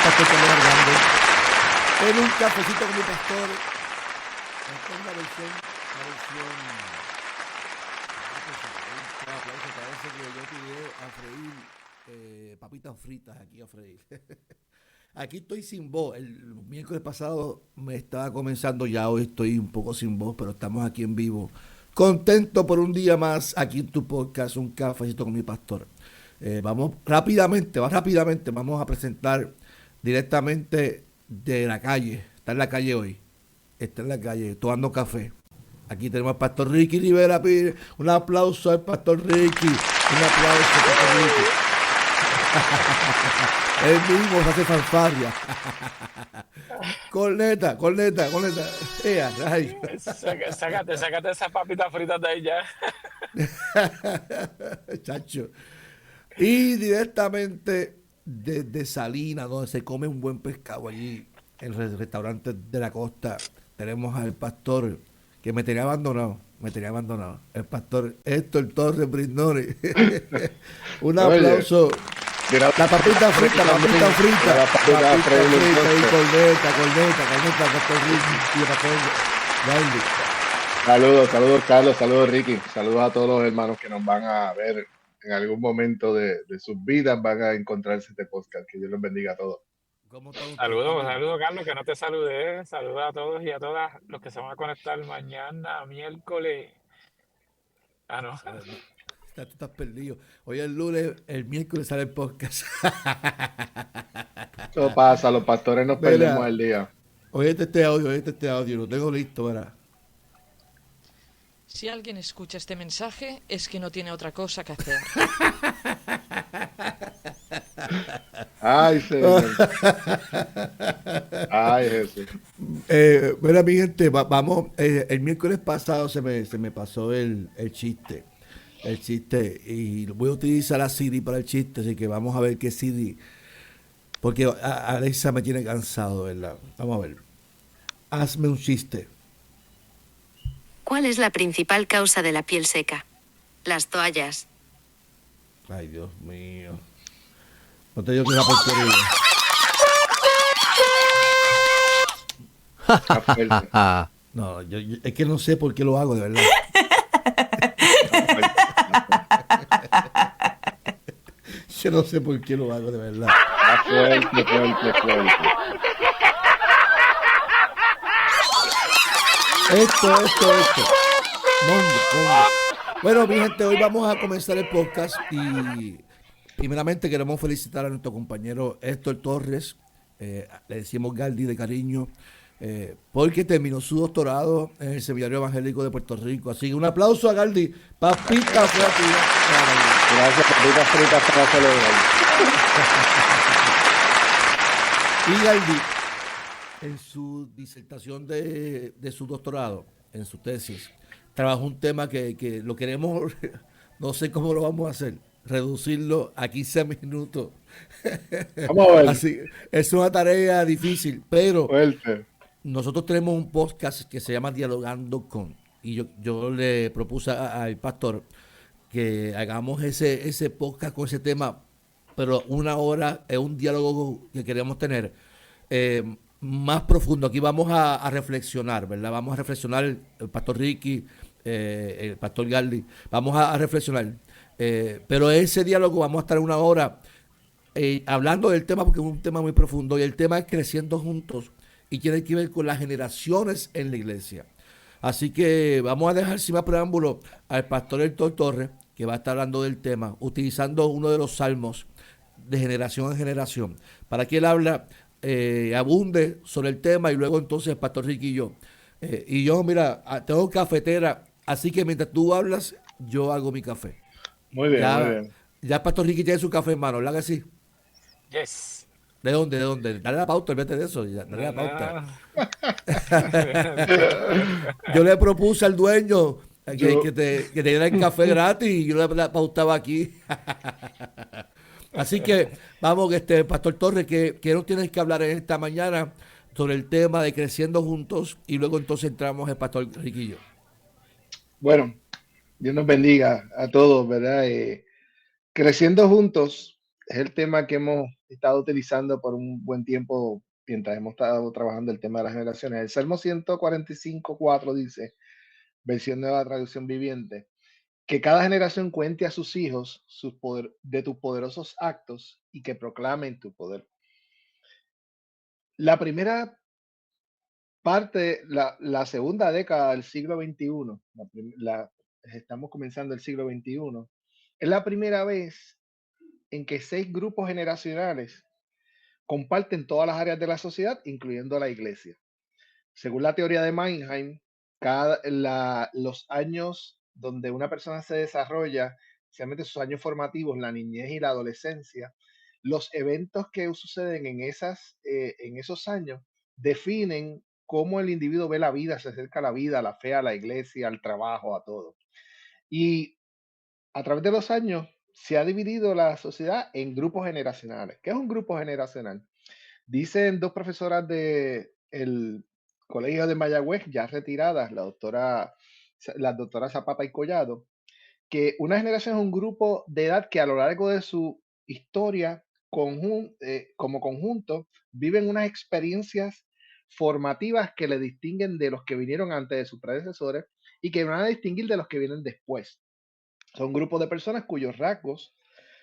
pastor Carlos Argando en un cafecito con mi pastor. Esta es la versión. Parece que yo tiré a freír papitas fritas aquí a freír. Aquí estoy sin voz. El miércoles pasado me estaba comenzando, ya hoy estoy un poco sin voz, pero estamos aquí en vivo. Contento por un día más aquí en tu podcast, un cafecito con mi pastor. Vamos rápidamente, vamos a presentar directamente de la calle. Está en la calle hoy. Está en la calle tomando café. Aquí tenemos al pastor Ricky Rivera Pires. Un aplauso al pastor Ricky. Un aplauso al pastor Ricky. Él mismo se hace fanfarria. Corneta. Ay. Sácate esas papitas fritas de ahí ya. Chacho. Y directamente desde Salinas, donde se come un buen pescado allí, en el restaurante de la costa, tenemos al pastor que me tenía abandonado. El pastor Héctor Torres Brindoni. Un aplauso. Mira, La papita frita. Y corneta, pastor Ricky y el pastor Gaby. Saludos Carlos, saludos Ricky, saludos a todos los hermanos que nos van a ver en algún momento de sus vidas, van a encontrarse este podcast. Que Dios los bendiga a todos. Saludos Carlos, que no te saludé. Saludos a todos y a todas los que se van a conectar mañana, miércoles. No. Tú estás perdido. Hoy es el lunes, el miércoles sale el podcast. Eso pasa, los pastores nos perdemos el día. Oíste este audio, lo tengo listo, ¿verdad? Si alguien escucha este mensaje, es que no tiene otra cosa que hacer. Ay, Señor. Ay, Jesús. Bueno, mi gente, vamos. El miércoles pasado se me pasó el chiste. Y voy a utilizar a Siri para el chiste, así que vamos a ver qué Siri. Porque Alexa me tiene cansado, ¿verdad? Vamos a ver. Hazme un chiste. ¿Cuál es la principal causa de la piel seca? Las toallas. Ay, Dios mío. No te digo que es una porquería. No, yo es que no sé por qué lo hago, de verdad. Yo no sé por qué lo hago, de verdad. Fuerte. Esto. Mongo. Bueno, mi gente, hoy vamos a comenzar el podcast y primeramente queremos felicitar a nuestro compañero Héctor Torres, le decimos Galdi de cariño, porque terminó su doctorado en el Seminario Evangélico de Puerto Rico. Así que un aplauso a Galdi, papita frita. Gracias, papitas fritas para celebrar. Y Galdi, en su disertación de su doctorado, en su tesis, trabajó un tema que lo queremos, no sé cómo lo vamos a hacer, reducirlo a 15 minutos. Vamos a ver. Así, es una tarea difícil, pero Fuerte. nosotros tenemos un podcast que se llama Dialogando con, y yo le propuse al pastor que hagamos ese podcast con ese tema, pero una hora es un diálogo que queremos tener más profundo. Aquí vamos a reflexionar, ¿verdad? Vamos a reflexionar el pastor Ricky, el pastor Gardi, vamos a reflexionar. Pero ese diálogo vamos a estar una hora hablando del tema porque es un tema muy profundo y el tema es creciendo juntos y tiene que ver con las generaciones en la iglesia. Así que vamos a dejar sin más preámbulo al pastor Héctor Torres, que va a estar hablando del tema, utilizando uno de los salmos de generación en generación, para que él abunde sobre el tema y luego entonces el pastor Ricky y yo. Y yo, mira, tengo cafetera, así que mientras tú hablas, yo hago mi café. Muy bien. Ya el pastor Ricky tiene su café en mano, ¿verdad que sí? Yes. ¿De dónde? Dale la pauta, olvídate de eso, dale la pauta. Yo le propuse al dueño que te diera el café gratis y yo le pautaba aquí. Así que vamos, pastor Torres, que nos tienes que hablar en esta mañana sobre el tema de creciendo juntos y luego entonces entramos el pastor Riquillo. Bueno, Dios nos bendiga a todos, ¿verdad? Creciendo juntos es el tema que hemos estado utilizando por un buen tiempo mientras hemos estado trabajando el tema de las generaciones. El Salmo 145:4 dice, versión nueva traducción viviente, que cada generación cuente a sus hijos de tus poderosos actos y que proclamen tu poder. La primera parte, la segunda década del siglo XXI, estamos comenzando el siglo XXI, es la primera vez en que 6 grupos generacionales comparten todas las áreas de la sociedad, incluyendo la iglesia. Según la teoría de Mannheim, los años donde una persona se desarrolla, especialmente sus años formativos, la niñez y la adolescencia, los eventos que suceden en esos años definen cómo el individuo ve la vida, se acerca a la vida, a la fe, a la iglesia, al trabajo, a todo. Y a través de los años se ha dividido la sociedad en grupos generacionales. ¿Qué es un grupo generacional? Dicen 2 profesoras del colegio de Mayagüez, ya retiradas, la doctora Zapata y Collado, que una generación es un grupo de edad que a lo largo de su historia como conjunto viven unas experiencias formativas que le distinguen de los que vinieron antes de sus predecesores y que van a distinguir de los que vienen después. Son grupos de personas cuyos rasgos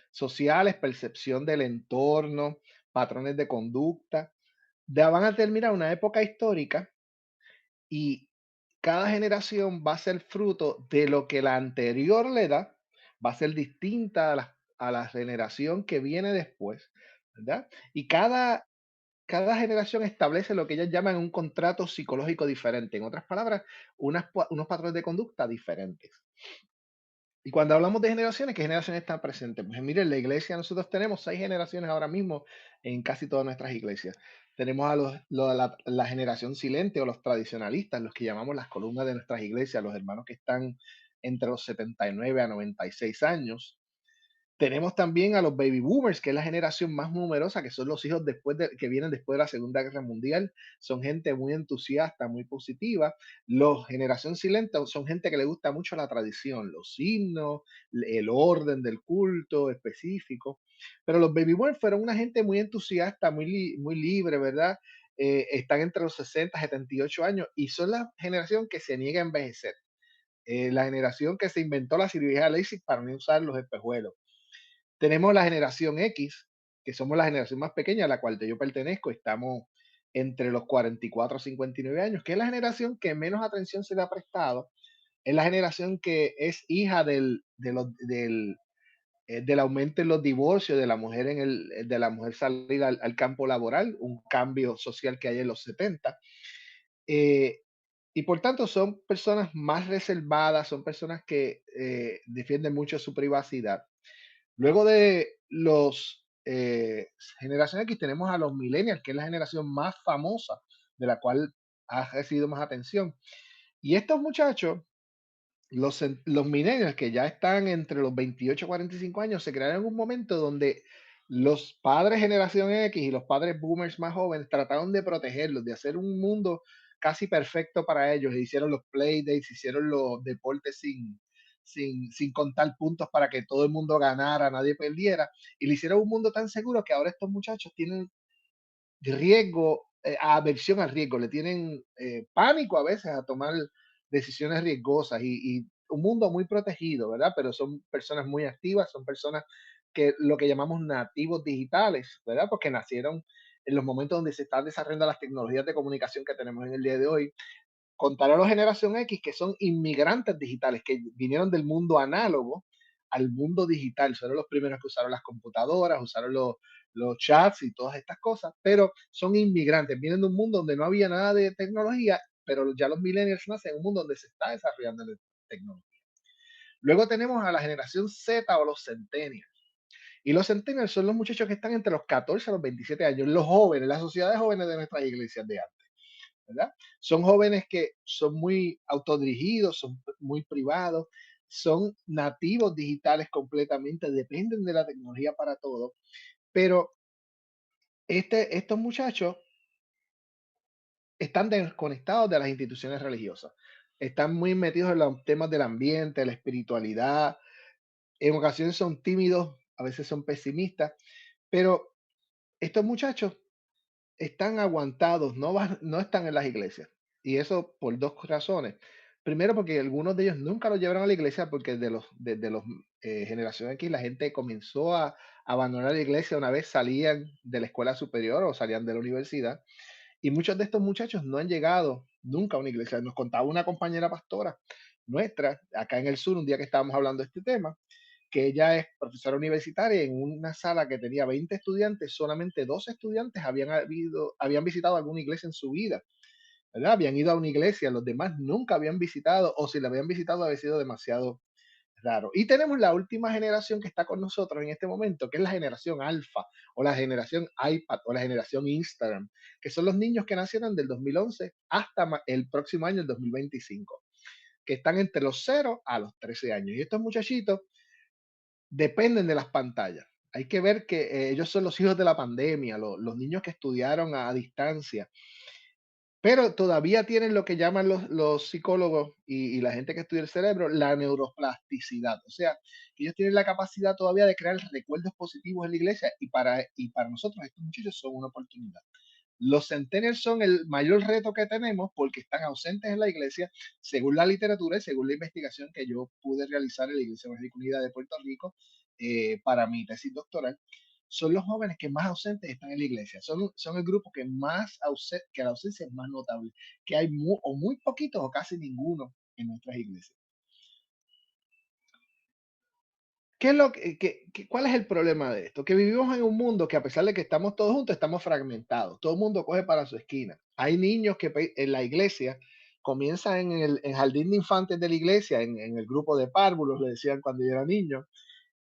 sociales, percepción del entorno, patrones de conducta, van a terminar una época histórica y cada generación va a ser fruto de lo que la anterior le da, va a ser distinta a la generación que viene después, ¿verdad? Y cada generación establece lo que ellos llaman un contrato psicológico diferente. En otras palabras, unos patrones de conducta diferentes. Y cuando hablamos de generaciones, ¿qué generaciones están presentes? Pues mire, en la iglesia nosotros tenemos 6 generaciones ahora mismo en casi todas nuestras iglesias. Tenemos la generación silente o los tradicionalistas, los que llamamos las columnas de nuestras iglesias, los hermanos que están entre los 79 a 96 años. Tenemos también a los baby boomers, que es la generación más numerosa, que son los hijos que vienen después de la Segunda Guerra Mundial. Son gente muy entusiasta, muy positiva. Los generación silente son gente que le gusta mucho la tradición, los himnos, el orden del culto específico. Pero los baby boomers fueron una gente muy entusiasta, muy libre, ¿verdad? Están entre los 60 y 78 años y son la generación que se niega a envejecer. La generación que se inventó la cirugía LASIK para no usar los espejuelos. Tenemos la generación X, que somos la generación más pequeña a la cual yo pertenezco, estamos entre los 44 a 59 años, que es la generación que menos atención se le ha prestado, es la generación que es hija del aumento en los divorcios, de la mujer, de la mujer salir al campo laboral, un cambio social que hay en los 70. Y por tanto son personas más reservadas, son personas que defienden mucho su privacidad. Luego de los generación X tenemos a los millennials, que es la generación más famosa, de la cual ha recibido más atención. Y estos muchachos, los millennials, que ya están entre los 28 y 45 años, se crearon en un momento donde los padres generación X y los padres boomers más jóvenes trataron de protegerlos, de hacer un mundo casi perfecto para ellos. Hicieron los playdates, hicieron los deportes sin contar puntos para que todo el mundo ganara, nadie perdiera. Y le hicieron un mundo tan seguro que ahora estos muchachos tienen riesgo, aversión al riesgo, le tienen pánico a veces a tomar decisiones riesgosas y un mundo muy protegido, ¿verdad? Pero son personas muy activas, son personas que lo que llamamos nativos digitales, ¿verdad? Porque nacieron en los momentos donde se están desarrollando las tecnologías de comunicación que tenemos en el día de hoy. Contar a la generación X que son inmigrantes digitales, que vinieron del mundo análogo al mundo digital. Fueron los primeros que usaron las computadoras, usaron los chats y todas estas cosas, pero son inmigrantes, vienen de un mundo donde no había nada de tecnología, pero ya los millennials nacen en un mundo donde se está desarrollando la tecnología. Luego tenemos a la generación Z o los centennials. Y los centennials son los muchachos que están entre los 14 a los 27 años, los jóvenes, las sociedades jóvenes de nuestras iglesias de antes, ¿verdad? Son jóvenes que son muy autodirigidos, son muy privados, son nativos digitales completamente, dependen de la tecnología para todo, pero estos muchachos están desconectados de las instituciones religiosas, están muy metidos en los temas del ambiente, la espiritualidad, en ocasiones son tímidos, a veces son pesimistas, Pero estos muchachos están aguantados, no están en las iglesias. Y eso por dos razones. Primero, porque algunos de ellos nunca los llevaron a la iglesia, porque desde los generación X la gente comenzó a abandonar la iglesia una vez salían de la escuela superior o salían de la universidad. Y muchos de estos muchachos no han llegado nunca a una iglesia. Nos contaba una compañera pastora nuestra, acá en el sur, un día que estábamos hablando de este tema, que ella es profesora universitaria. En una sala que tenía 20 estudiantes, solamente 2 estudiantes habían visitado alguna iglesia en su vida, ¿verdad? Habían ido a una iglesia, los demás nunca habían visitado, o si la habían visitado había sido demasiado raro. Y tenemos la última generación que está con nosotros en este momento, que es la generación alfa, o la generación iPad, o la generación Instagram, que son los niños que nacieron del 2011 hasta el próximo año, el 2025, que están entre los 0 a los 13 años. Y estos muchachitos dependen de las pantallas. Hay que ver que ellos son los hijos de la pandemia, los niños que estudiaron a distancia, pero todavía tienen lo que llaman los psicólogos y la gente que estudia el cerebro, la neuroplasticidad. O sea, que ellos tienen la capacidad todavía de crear recuerdos positivos en la iglesia, y para nosotros estos muchachos son una oportunidad. Los centennials son el mayor reto que tenemos porque están ausentes en la iglesia, según la literatura y según la investigación que yo pude realizar en la Iglesia Evangélica Unida de Puerto Rico para mi tesis doctoral. Son los jóvenes que más ausentes están en la iglesia. Son el grupo que que la ausencia es más notable, que hay muy poquitos o casi ninguno en nuestras iglesias. ¿Qué es ¿Cuál es el problema de esto? Que vivimos en un mundo que, a pesar de que estamos todos juntos, estamos fragmentados. Todo el mundo coge para su esquina. Hay niños que en la iglesia comienzan en el jardín de infantes de la iglesia, en el grupo de párvulos, le decían cuando yo era niño,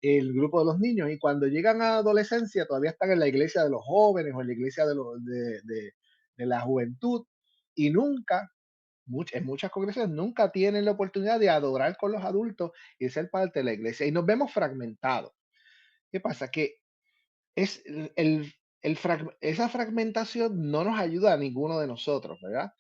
el grupo de los niños, y cuando llegan a adolescencia todavía están en la iglesia de los jóvenes o en la iglesia de la juventud, y nunca, en muchas congregaciones, nunca tienen la oportunidad de adorar con los adultos y ser parte de la iglesia, y nos vemos fragmentados. ¿Qué pasa? Que es esa fragmentación no nos ayuda a ninguno de nosotros, ¿verdad?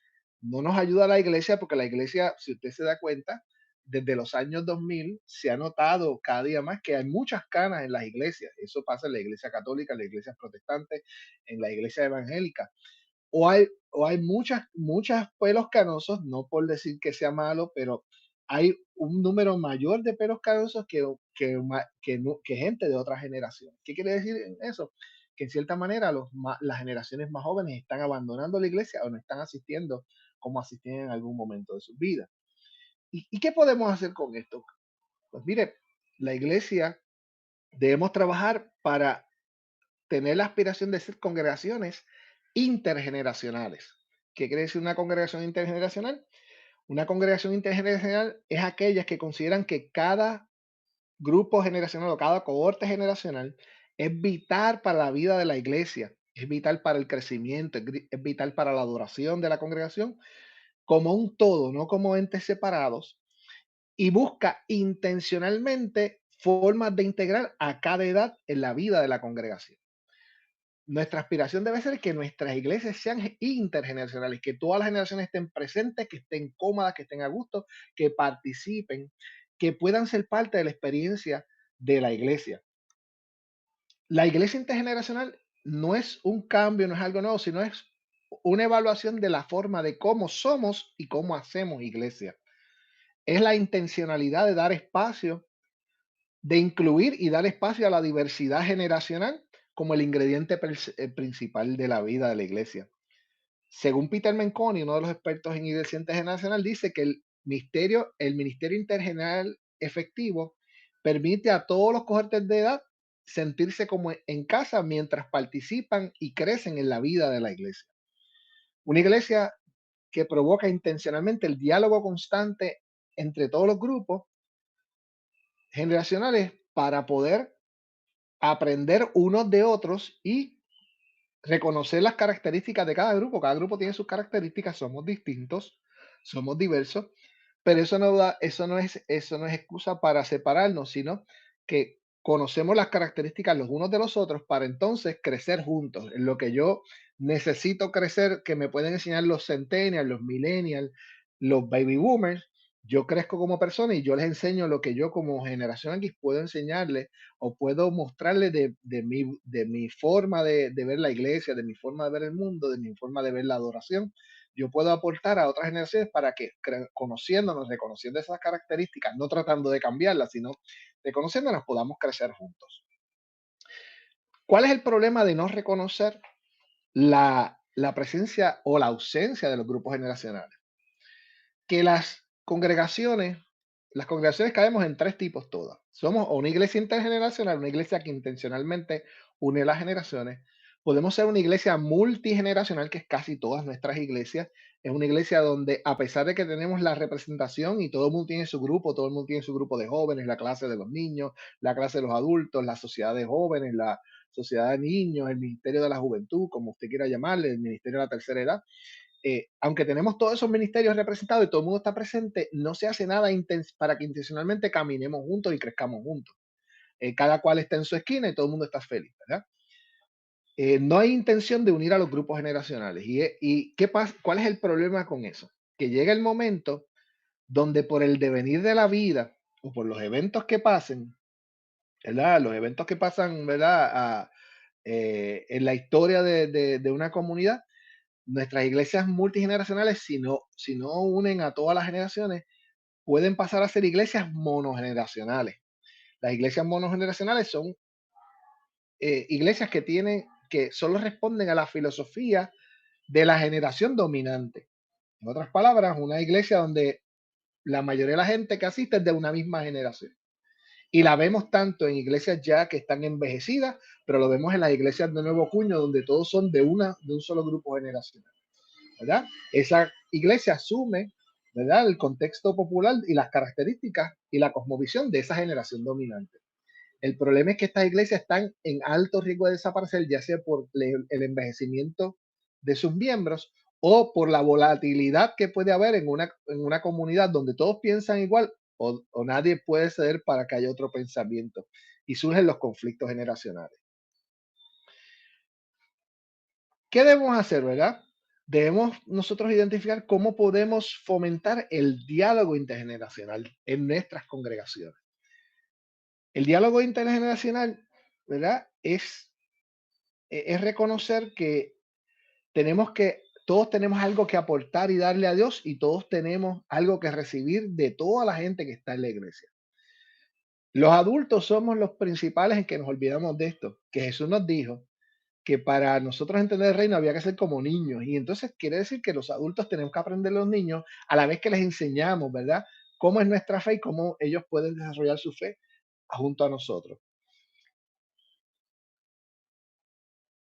No nos ayuda a la iglesia, porque la iglesia, si usted se da cuenta, desde los años 2000 se ha notado cada día más que hay muchas canas en las iglesias. Eso pasa en la iglesia católica, en la iglesia protestante, en la iglesia evangélica. O hay muchas pelos canosos, no por decir que sea malo, pero hay un número mayor de pelos canosos que gente de otra generación. ¿Qué quiere decir eso? Que en cierta manera las generaciones más jóvenes están abandonando la iglesia o no están asistiendo como asistían en algún momento de sus vidas. ¿Y qué podemos hacer con esto? Pues mire, la iglesia debemos trabajar para tener la aspiración de ser congregaciones intergeneracionales. ¿Qué quiere decir una congregación intergeneracional? Una congregación intergeneracional es aquellas que consideran que cada grupo generacional o cada cohorte generacional es vital para la vida de la iglesia, es vital para el crecimiento, es vital para la adoración de la congregación como un todo, no como entes separados, y busca intencionalmente formas de integrar a cada edad en la vida de la congregación. Nuestra aspiración debe ser que nuestras iglesias sean intergeneracionales, que todas las generaciones estén presentes, que estén cómodas, que estén a gusto, que participen, que puedan ser parte de la experiencia de la iglesia. La iglesia intergeneracional no es un cambio, no es algo nuevo, sino es una evaluación de la forma de cómo somos y cómo hacemos iglesia. Es la intencionalidad de dar espacio, de incluir y dar espacio a la diversidad generacional como el ingrediente principal de la vida de la iglesia. Según Peter Menconi, uno de los expertos en iglesia intergeneracional, dice que el ministerio intergeneracional efectivo permite a todos los cohortes de edad sentirse como en casa mientras participan y crecen en la vida de la iglesia. Una iglesia que provoca intencionalmente el diálogo constante entre todos los grupos generacionales para poder aprender unos de otros y reconocer las características de cada grupo. Cada grupo tiene sus características, somos distintos, somos diversos, pero eso no es excusa para separarnos, sino que conocemos las características los unos de los otros para entonces crecer juntos. En lo que yo necesito crecer, que me pueden enseñar los centennials, los millennials, los baby boomers, Yo crezco como persona y yo les enseño lo que yo como generación X puedo enseñarles o puedo mostrarles de mi forma de ver la iglesia, de mi forma de ver el mundo, de mi forma de ver la adoración. Yo puedo aportar a otras generaciones para que conociéndonos, reconociendo esas características, no tratando de cambiarlas, sino reconociéndonos, podamos crecer juntos. ¿Cuál es el problema de no reconocer la presencia o la ausencia de los grupos generacionales? Que las congregaciones caemos en tres tipos todas. Somos o una iglesia intergeneracional, una iglesia que intencionalmente une las generaciones. Podemos ser una iglesia multigeneracional, que es casi todas nuestras iglesias. Es una iglesia donde, a pesar de que tenemos la representación y todo el mundo tiene su grupo, todo el mundo tiene su grupo de jóvenes, la clase de los niños, la clase de los adultos, la sociedad de jóvenes, la sociedad de niños, el ministerio de la juventud, como usted quiera llamarle, el ministerio de la tercera edad, aunque tenemos todos esos ministerios representados y todo el mundo está presente, no se hace nada para que intencionalmente caminemos juntos y crezcamos juntos. Cada cual está en su esquina y todo el mundo está feliz, ¿verdad? No hay intención de unir a los grupos generacionales. ¿Y qué pasa? ¿Cuál es el problema con eso? Que llega el momento donde por el devenir de la vida o por los eventos que pasen, ¿verdad? Los eventos que pasan, ¿verdad? En la historia de una comunidad, nuestras iglesias multigeneracionales, si no unen a todas las generaciones, pueden pasar a ser iglesias monogeneracionales. Las iglesias monogeneracionales son iglesias que solo responden a la filosofía de la generación dominante. En otras palabras, una iglesia donde la mayoría de la gente que asiste es de una misma generación. Y la vemos tanto en iglesias ya que están envejecidas, pero lo vemos en las iglesias de nuevo cuño, donde todos son de un solo grupo generacional, ¿verdad? Esa iglesia asume, ¿verdad?, el contexto popular y las características y la cosmovisión de esa generación dominante. El problema es que estas iglesias están en alto riesgo de desaparecer, ya sea por el envejecimiento de sus miembros o por la volatilidad que puede haber en una comunidad donde todos piensan igual o nadie puede ceder para que haya otro pensamiento. Y surgen los conflictos generacionales. ¿Qué debemos hacer, verdad? Debemos nosotros identificar cómo podemos fomentar el diálogo intergeneracional en nuestras congregaciones. El diálogo intergeneracional, ¿verdad? Es reconocer que todos tenemos algo que aportar y darle a Dios y todos tenemos algo que recibir de toda la gente que está en la iglesia. Los adultos somos los principales en que nos olvidamos de esto, que Jesús nos dijo que para nosotros entender el reino había que ser como niños. Y entonces quiere decir que los adultos tenemos que aprender a los niños a la vez que les enseñamos, ¿verdad?, cómo es nuestra fe y cómo ellos pueden desarrollar su fe junto a nosotros.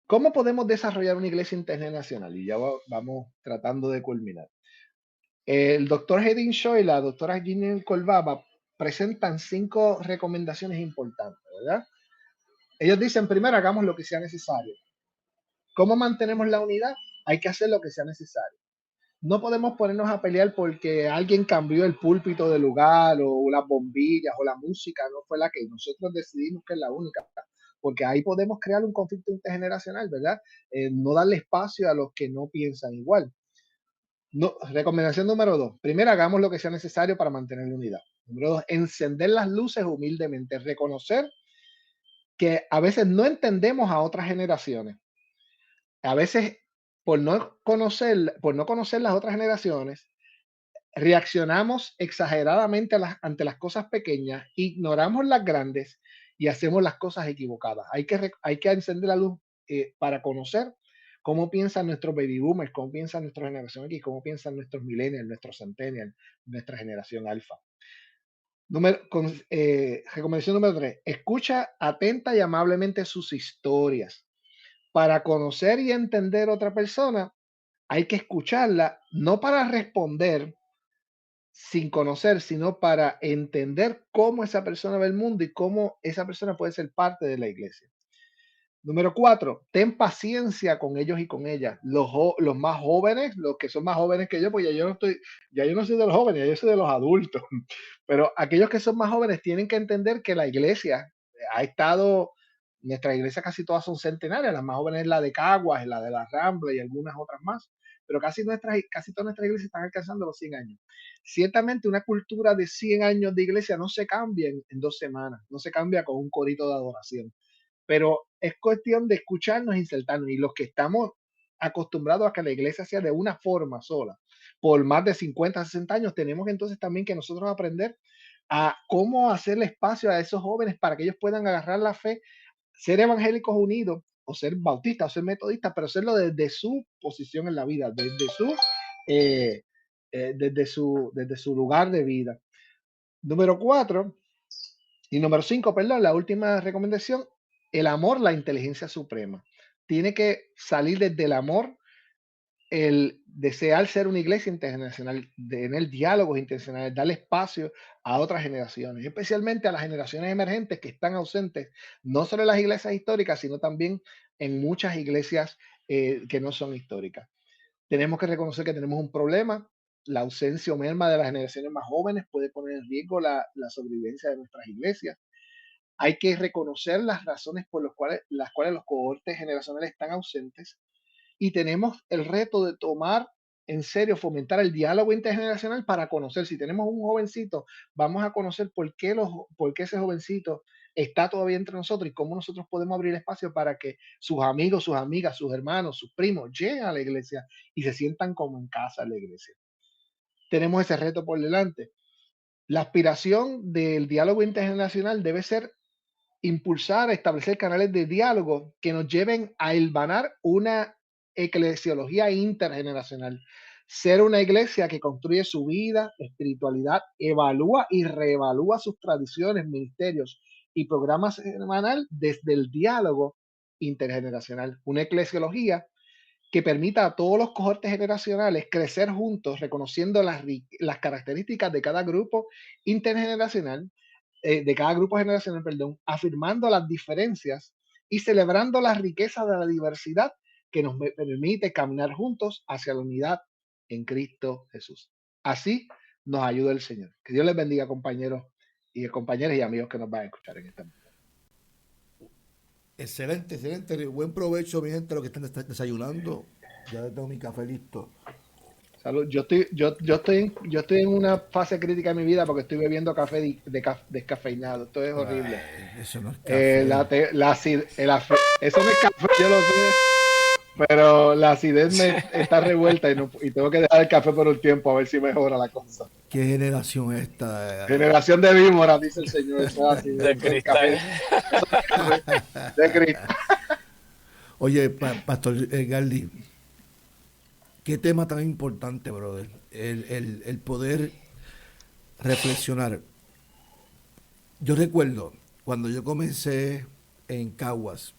¿Cómo podemos desarrollar una iglesia intergeneracional? Y ya vamos tratando de culminar. El doctor Hedin Shaw y la doctora Ginny Kolbaba presentan 5 recomendaciones importantes, ¿verdad? Ellos dicen, primero, hagamos lo que sea necesario. ¿Cómo mantenemos la unidad? Hay que hacer lo que sea necesario. No podemos ponernos a pelear porque alguien cambió el púlpito de lugar o las bombillas o la música no fue la que nosotros decidimos que es la única, porque ahí podemos crear un conflicto intergeneracional, ¿verdad? No darle espacio a los que no piensan igual. No, recomendación número 2. Primero, hagamos lo que sea necesario para mantener la unidad. Número 2, encender las luces humildemente, reconocer que a veces no entendemos a otras generaciones. A veces, por no conocer las otras generaciones, reaccionamos exageradamente ante las cosas pequeñas, ignoramos las grandes y hacemos las cosas equivocadas. Hay que encender la luz para conocer cómo piensan nuestros baby boomers, cómo piensan nuestra generación X, cómo piensan nuestros millennials, nuestros centennials, nuestra generación alfa. Recomendación número 3. Escucha atenta y amablemente sus historias. Para conocer y entender a otra persona, hay que escucharla, no para responder sin conocer, sino para entender cómo esa persona ve el mundo y cómo esa persona puede ser parte de la iglesia. Número 4, ten paciencia con ellos y con ellas. Los más jóvenes, los que son más jóvenes que yo, pues ya yo no soy de los jóvenes, ya yo soy de los adultos. Pero aquellos que son más jóvenes tienen que entender que la iglesia nuestra iglesia casi todas son centenarias, las más jóvenes es la de Caguas, la de la Rambla y algunas otras más. pero casi todas nuestras iglesias están alcanzando los 100 años. Ciertamente una cultura de 100 años de iglesia no se cambia en 2 semanas, no se cambia con un corito de adoración, pero es cuestión de escucharnos e insertarnos, y los que estamos acostumbrados a que la iglesia sea de una forma sola por más de 50, 60 años, tenemos entonces también que nosotros aprender a cómo hacerle espacio a esos jóvenes para que ellos puedan agarrar la fe, ser evangélicos unidos, o ser bautistas, o ser metodistas, pero hacerlo desde su posición en la vida, eh, desde su lugar de vida. Número 4 y número 5, perdón, la última recomendación, el amor, la inteligencia suprema. Tiene que salir desde el amor, el desear ser una iglesia internacional, tener diálogos intencionales, darle espacio a otras generaciones, especialmente a las generaciones emergentes que están ausentes, no solo en las iglesias históricas, sino también en muchas iglesias que no son históricas. Tenemos que reconocer que tenemos un problema. La ausencia o merma de las generaciones más jóvenes puede poner en riesgo la sobrevivencia de nuestras iglesias. Hay que reconocer las razones por las cuales los cohortes generacionales están ausentes, y tenemos el reto de tomar en serio, fomentar el diálogo intergeneracional para conocer. Si tenemos un jovencito, vamos a conocer por qué ese jovencito está todavía entre nosotros y cómo nosotros podemos abrir espacio para que sus amigos, sus amigas, sus hermanos, sus primos lleguen a la iglesia y se sientan como en casa en la iglesia. Tenemos ese reto por delante. La aspiración del diálogo intergeneracional debe ser impulsar, establecer canales de diálogo que nos lleven a hilvanar una eclesiología intergeneracional. Ser una iglesia que construye su vida, espiritualidad, evalúa y reevalúa sus tradiciones, ministerios y programas semanal desde el diálogo intergeneracional. Una eclesiología que permita a todos los cohortes generacionales crecer juntos, reconociendo las características de cada grupo intergeneracional, de cada grupo generacional, perdón, afirmando las diferencias y celebrando la riqueza de la diversidad que nos permite caminar juntos hacia la unidad en Cristo Jesús. Así nos ayuda el Señor. Que Dios les bendiga, compañeros y amigos que nos van a escuchar en esta mañana. Excelente, excelente. Buen provecho, mi gente, lo que están desayunando. Ya tengo mi café listo. Salud. Yo estoy en una fase crítica de mi vida porque estoy bebiendo café descafeinado. Esto es horrible. Ay, eso no es café. Eso no es café, yo lo sé, pero la acidez me está revuelta y tengo que dejar el café por un tiempo a ver si mejora la cosa. ¿Qué generación es esta? Generación de víboras, dice el Señor. Eso es así, De cristal. De cristal. Oye, Pastor Galdi, qué tema tan importante, brother. El poder reflexionar. Yo recuerdo cuando yo comencé en Caguas,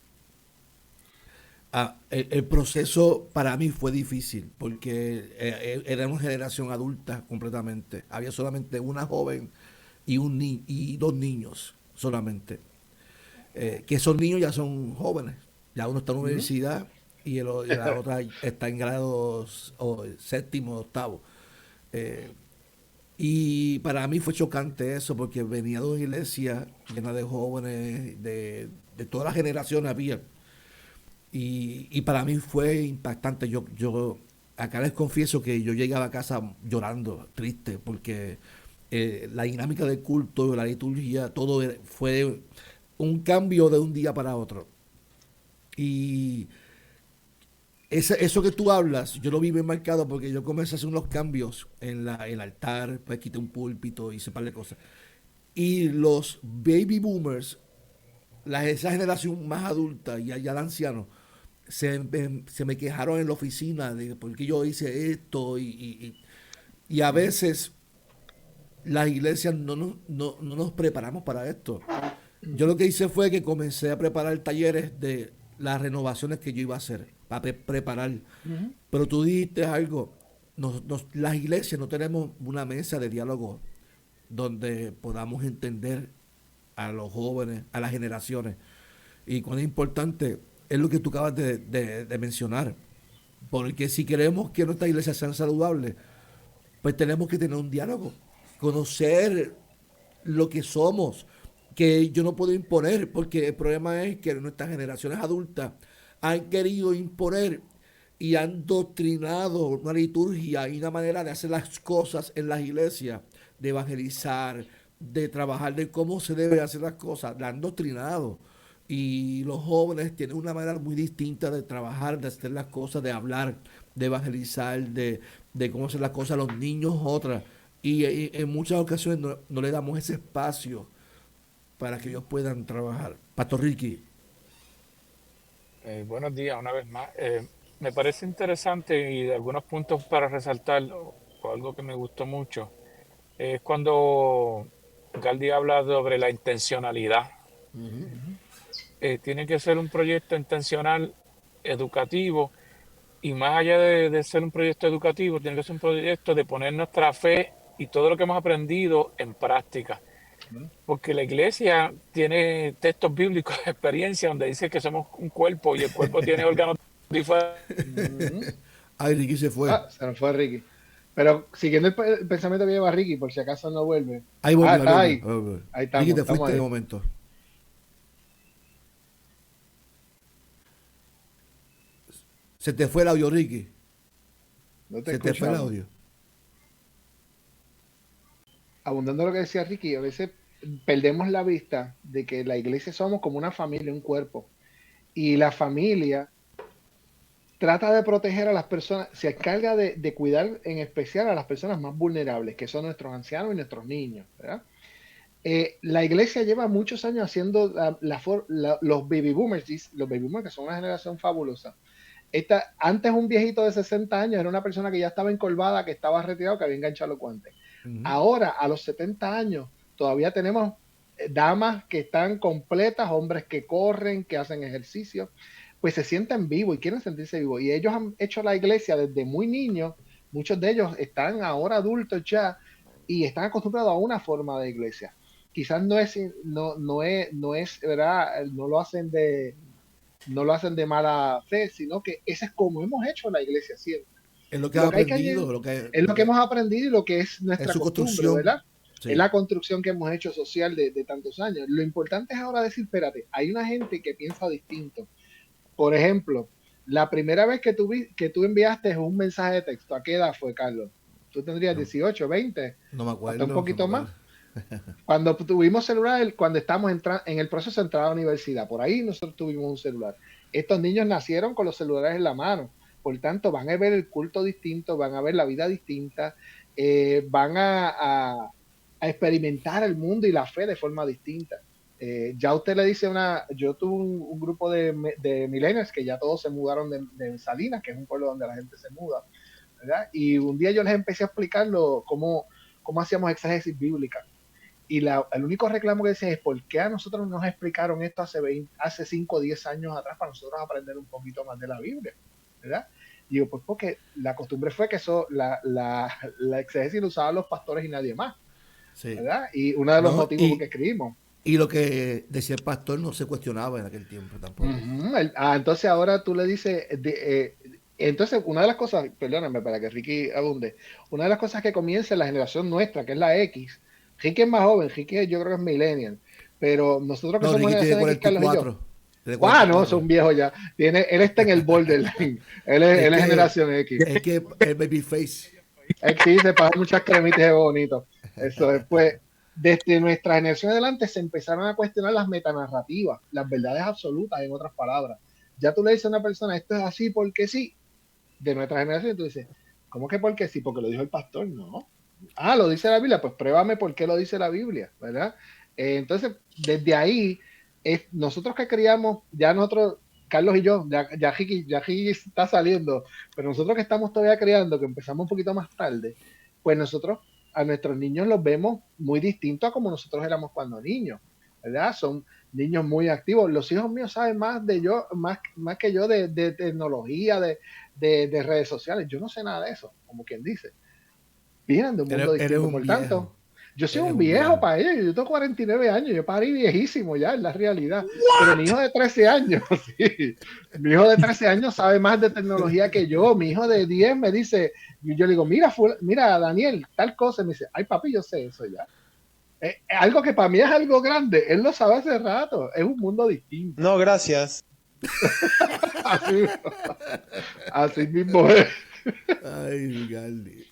el proceso para mí fue difícil porque era una generación adulta completamente. Había solamente una joven y dos niños solamente. Que esos niños ya son jóvenes. Ya uno está en la universidad y la otra está en grados séptimo, octavo. Y para mí fue chocante eso porque venía de una iglesia llena de jóvenes, de todas las generaciones había. Y para mí fue impactante. Yo acá les confieso que yo llegaba a casa llorando, triste, porque la dinámica del culto, la liturgia, todo fue un cambio de un día para otro. Y eso que tú hablas, yo lo vi bien marcado porque yo comencé a hacer unos cambios en el altar, pues quité un púlpito, hice un par de cosas. Y los baby boomers, esa generación más adulta y ya de ancianos, se me quejaron en la oficina de por qué yo hice esto y a veces las iglesias no nos preparamos para esto. Yo lo que hice fue que comencé a preparar talleres de las renovaciones que yo iba a hacer, para preparar. Pero tú dijiste algo, las iglesias no tenemos una mesa de diálogo donde podamos entender a los jóvenes, a las generaciones. Y cuán importante es lo que tú acabas de mencionar. Porque si queremos que nuestras iglesias sean saludables, pues tenemos que tener un diálogo, conocer lo que somos, que yo no puedo imponer, porque el problema es que nuestras generaciones adultas han querido imponer y han doctrinado una liturgia y una manera de hacer las cosas en las iglesias, de evangelizar, de trabajar, de cómo se deben hacer las cosas, la han doctrinado. Y los jóvenes tienen una manera muy distinta de trabajar, de hacer las cosas, de hablar, de evangelizar, de cómo hacer las cosas, los niños otras. Y en muchas ocasiones no le damos ese espacio para que ellos puedan trabajar. Pastor Ricky. Buenos días una vez más. Me parece interesante y de algunos puntos para resaltar, o algo que me gustó mucho, es cuando Galdi habla sobre la intencionalidad. Tiene que ser un proyecto intencional, educativo, y más allá de ser un proyecto educativo, tiene que ser un proyecto de poner nuestra fe y todo lo que hemos aprendido en práctica. Porque la iglesia tiene textos bíblicos, experiencia, donde dice que somos un cuerpo y el cuerpo tiene órganos diferentes. Ay, Ricky se fue. Se nos fue Ricky. Pero siguiendo el pensamiento que lleva Ricky, por si acaso no vuelve. Ahí volvió, Está ahí ahí. volvió. Ahí estamos. Ricky, te estamos fuiste ahí. de momento. Se te fue el audio, Ricky. No te Se te fue el escuchamos. audio. Abundando lo que decía Ricky, a veces perdemos la vista de que la iglesia somos como una familia, un cuerpo. Y la familia trata de proteger a las personas, se encarga de cuidar en especial a las personas más vulnerables, que son nuestros ancianos y nuestros niños, ¿verdad? La iglesia lleva muchos años haciendo los baby boomers, los baby boomers que son una generación fabulosa. Antes un viejito de 60 años era una persona que ya estaba encorvada, que estaba retirado, que había enganchado los guantes. Ahora, a los 70 años, todavía tenemos damas que están completas, hombres que corren, que hacen ejercicio, pues se sienten vivos y quieren sentirse vivos. Y ellos han hecho la iglesia desde muy niños, muchos de ellos están ahora adultos ya y están acostumbrados a una forma de iglesia. Quizás no es, ¿verdad? No lo hacen de mala fe, sino que ese es como hemos hecho la iglesia siempre. Es lo que has aprendido. Es lo que hemos aprendido y lo que es nuestra su costumbre, construcción. ¿verdad? Sí. Es la construcción que hemos hecho social de tantos años. Lo importante es ahora decir, espérate, hay una gente que piensa distinto. Por ejemplo, la primera vez que tú enviaste un mensaje de texto, ¿a qué edad fue, Carlos? Tú tendrías 18, 20. No me acuerdo. Hasta un poquito más. Cuando tuvimos celular, cuando estábamos en el proceso de entrar a la universidad, por ahí nosotros tuvimos un celular. Estos niños nacieron con los celulares en la mano, por tanto van a ver el culto distinto, van a ver la vida distinta, van a experimentar el mundo y la fe de forma distinta. Ya usted le dice yo tuve un grupo de millennials que ya todos se mudaron de Salinas, que es un pueblo donde la gente se muda, ¿verdad? Y un día yo les empecé a explicar cómo hacíamos exégesis bíblica. Y el único reclamo que decía es ¿por qué a nosotros nos explicaron esto hace 5 o 10 años atrás para nosotros aprender un poquito más de la Biblia? ¿Verdad? Y digo, pues porque la costumbre fue que la exégesis lo usaban los pastores y nadie más. Sí. ¿Verdad? Y uno de los motivos por que escribimos. Y lo que decía el pastor no se cuestionaba en aquel tiempo tampoco. Entonces ahora tú le dices... entonces, una de las cosas, perdóname para que Ricky abunde, una de las cosas que comienza en la generación nuestra, que es la X, Ricky es más joven, Ricky yo creo que es millennial, pero nosotros que somos generación X, Carlos y yo, no, son viejos ya. Él está en el borderline, él es generación X. Es que el babyface. Sí, se pasa muchas cremitas de bonito. Eso después, desde nuestra generación adelante se empezaron a cuestionar las metanarrativas, las verdades absolutas, en otras palabras. Ya tú le dices a una persona, esto es así porque sí, de nuestra generación, y tú dices, ¿cómo que porque sí? Porque lo dijo el pastor, no. Lo dice la Biblia, pues pruébame por qué lo dice la Biblia, ¿verdad? Entonces, desde ahí, nosotros que criamos, ya nosotros, Carlos y yo, ya Ricky está saliendo, pero nosotros que estamos todavía criando, que empezamos un poquito más tarde, pues nosotros a nuestros niños los vemos muy distintos a como nosotros éramos cuando niños, ¿verdad? Son niños muy activos. Los hijos míos saben más que yo de tecnología, de redes sociales. Yo no sé nada de eso, como quien dice. Vienen de un mundo distinto, por tanto. Yo soy un viejo para ellos, yo tengo 49 años, yo parí viejísimo ya, es la realidad. Pero mi hijo de 13 años, sí, mi hijo de 13 años sabe más de tecnología que yo. Mi hijo de 10 me dice, yo le digo, mira Daniel, tal cosa, me dice, ay papi, yo sé eso ya. Algo que para mí es algo grande, él lo sabe hace rato, es un mundo distinto. No, gracias. Así, así mismo es. Ay, Galdi.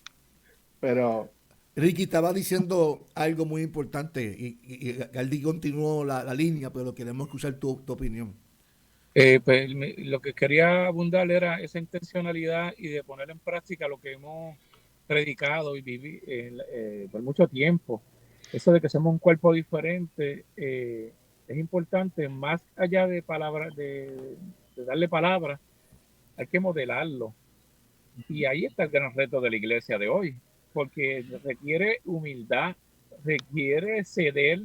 Pero Ricky estaba diciendo algo muy importante y Galdi continuó la línea, pero queremos escuchar tu opinión. Pues lo que quería abundar era esa intencionalidad y de poner en práctica lo que hemos predicado y viví por mucho tiempo. Eso de que somos un cuerpo diferente es importante, más allá de palabras, de darle palabras, hay que modelarlo. Y ahí está el gran reto de la iglesia de hoy, porque requiere humildad, requiere ceder,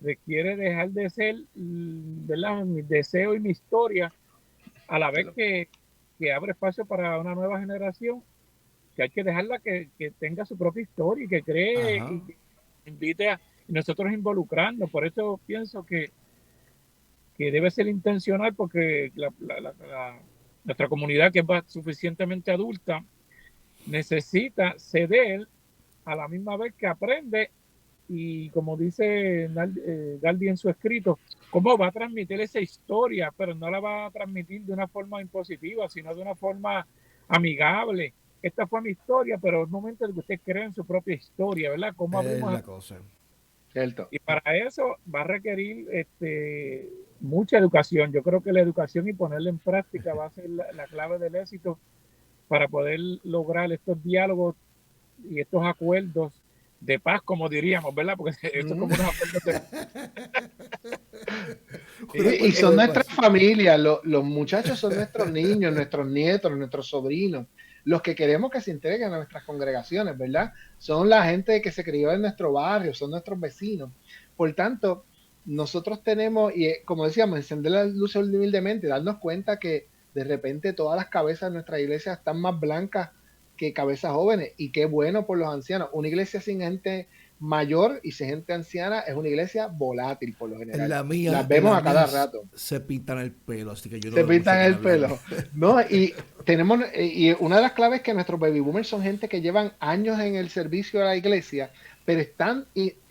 requiere dejar de ser, ¿verdad?, mi deseo y mi historia, a la vez que abre espacio para una nueva generación, que hay que dejarla que tenga su propia historia y que cree Ajá. y que invite a y nosotros involucrarnos. Por eso pienso que debe ser intencional, porque nuestra comunidad, que es suficientemente adulta, necesita ceder a la misma vez que aprende. Y como dice Galdi en su escrito, cómo va a transmitir esa historia, pero no la va a transmitir de una forma impositiva, sino de una forma amigable. Esta fue mi historia, pero es momento de que usted cree en su propia historia, ¿verdad? ¿Cómo Es abrimos? la cosa. cierto. Y para eso va a requerir mucha educación. Yo creo que la educación y ponerla en práctica va a ser la clave del éxito para poder lograr estos diálogos y estos acuerdos de paz, como diríamos, ¿verdad? Porque esto es como unos acuerdos de... Y son nuestras familias, los muchachos son nuestros niños, nuestros nietos, nuestros sobrinos, los que queremos que se integren a nuestras congregaciones, ¿verdad? Son la gente que se crió en nuestro barrio, son nuestros vecinos. Por tanto, nosotros tenemos, y como decíamos, encender las luces humildemente, darnos cuenta que de repente todas las cabezas de nuestra iglesia están más blancas que cabezas jóvenes, y qué bueno por los ancianos. Una iglesia sin gente mayor y sin gente anciana es una iglesia volátil por lo general. Las vemos a cada rato. Se pintan el pelo, así que yo no Se veo mucho pintan que el hablar. pelo. No, y tenemos, y una de las claves es que nuestros baby boomers son gente que llevan años en el servicio de la iglesia, pero están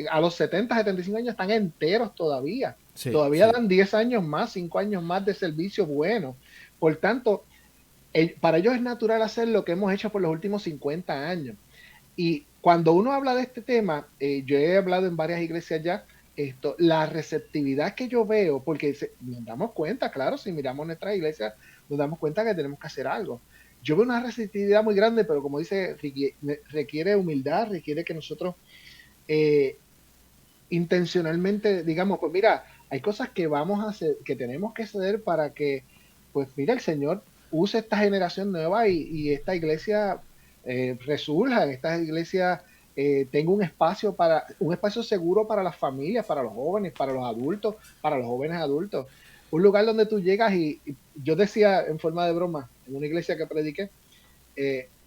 a los 70, 75 años están enteros todavía. Sí, Todavía sí. dan 10 años más, 5 años más de servicio bueno. Por tanto, para ellos es natural hacer lo que hemos hecho por los últimos 50 años. Y cuando uno habla de este tema, yo he hablado en varias iglesias ya, la receptividad que yo veo, porque nos damos cuenta, claro, si miramos nuestra iglesia, nos damos cuenta que tenemos que hacer algo. Yo veo una receptividad muy grande, pero como dice, requiere humildad, requiere que nosotros intencionalmente digamos, pues mira, hay cosas que vamos a hacer, que tenemos que ceder para que, pues mira, el Señor use esta generación nueva y esta iglesia resurja, esta iglesia tenga un espacio seguro para las familias, para los jóvenes, para los adultos, para los jóvenes adultos. Un lugar donde tú llegas y yo decía en forma de broma, en una iglesia que prediqué,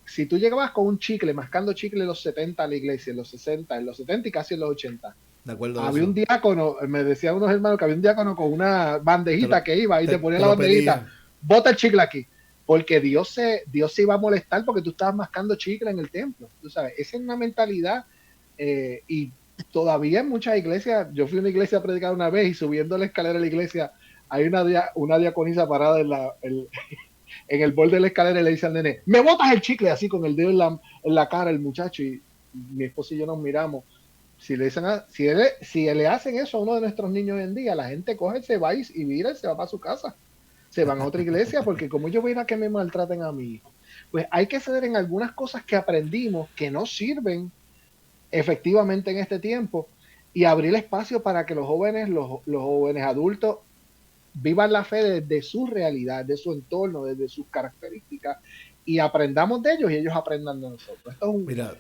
si tú llegabas con un chicle, mascando chicle en los 70 a la iglesia, en los 60, en los 70 y casi en los 80, De acuerdo a había eso. un diácono, me decían unos hermanos que había un diácono con una bandejita que iba y te ponía la lo bandejita, pedía. bota el chicle aquí, porque Dios se iba a molestar porque tú estabas mascando chicle en el templo, tú sabes, esa es una mentalidad y todavía en muchas iglesias, yo fui a una iglesia a predicar una vez y subiendo la escalera de la iglesia hay una diaconisa parada en el borde de la escalera y le dice al nene, me botas el chicle, así con el dedo en la cara el muchacho, y mi esposo y yo nos miramos. Si le hacen eso a uno de nuestros niños hoy en día, la gente coge, se va y vira y se va para su casa. Se van a otra iglesia porque como yo voy a que me maltraten a mi hijo. Pues hay que ceder en algunas cosas que aprendimos que no sirven efectivamente en este tiempo y abrir espacio para que los jóvenes adultos vivan la fe desde su realidad, de su entorno, desde sus características y aprendamos de ellos y ellos aprendan de nosotros. Esto es Mira,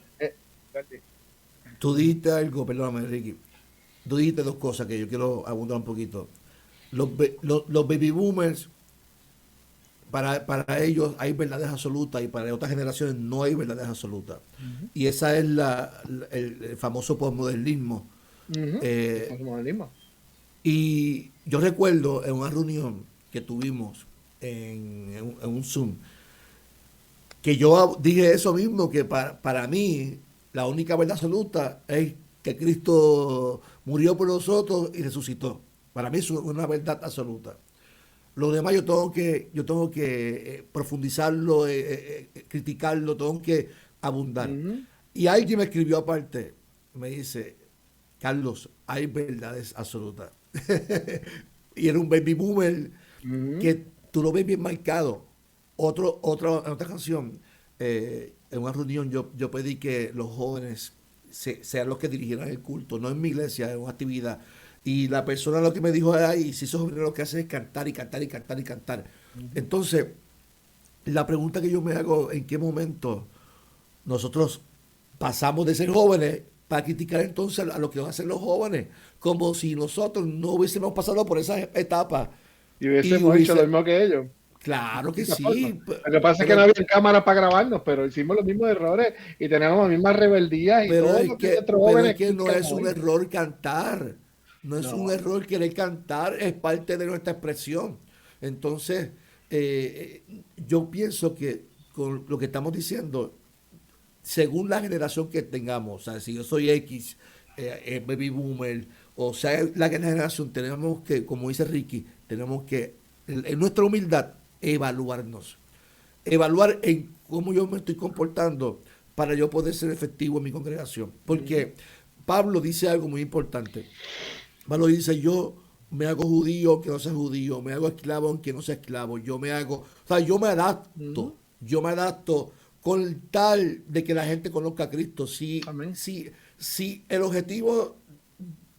tú dijiste algo, perdóname, Ricky. Tú dijiste dos cosas que yo quiero abundar un poquito. Los baby boomers, para ellos hay verdades absolutas y para otras generaciones no hay verdades absolutas. Y esa es el famoso posmodernismo. Posmodernismo. Y yo recuerdo en una reunión que tuvimos en un Zoom, que yo dije eso mismo, que para mí la única verdad absoluta es que Cristo murió por nosotros y resucitó. Para mí eso es una verdad absoluta. Lo demás yo tengo que profundizarlo, criticarlo, tengo que abundar. Y alguien me escribió aparte, me dice, Carlos, hay verdades absolutas. Y era un baby boomer que tú lo ves bien marcado. Otra canción, en una reunión yo pedí que los jóvenes sean los que dirigieran el culto, no en mi iglesia, en una actividad. Y la persona lo que me dijo ahí, si esos jóvenes lo que hacen es cantar y cantar y cantar y cantar. Entonces, la pregunta que yo me hago, ¿en qué momento nosotros pasamos de ser jóvenes para criticar entonces a lo que van a hacer los jóvenes? Como si nosotros no hubiésemos pasado por esas etapas. Y hubiésemos hecho lo mismo que ellos. Claro que De sí. forma. Lo que pasa es que no había cámaras para grabarnos, pero hicimos los mismos errores y teníamos las mismas rebeldías y todo lo que nuestros jóvenes es que no es un error cantar. No es un error querer cantar, es parte de nuestra expresión. Entonces, yo pienso que con lo que estamos diciendo, según la generación que tengamos, o sea, si yo soy X, baby boomer, o sea, la generación, tenemos que, como dice Ricky, tenemos que, en nuestra humildad, evaluarnos. Evaluar en cómo yo me estoy comportando para yo poder ser efectivo en mi congregación. Porque Pablo dice algo muy importante. Pablo dice, yo me hago judío aunque no sea judío, me hago esclavo aunque no sea esclavo, yo me adapto con tal de que la gente conozca a Cristo. Si el objetivo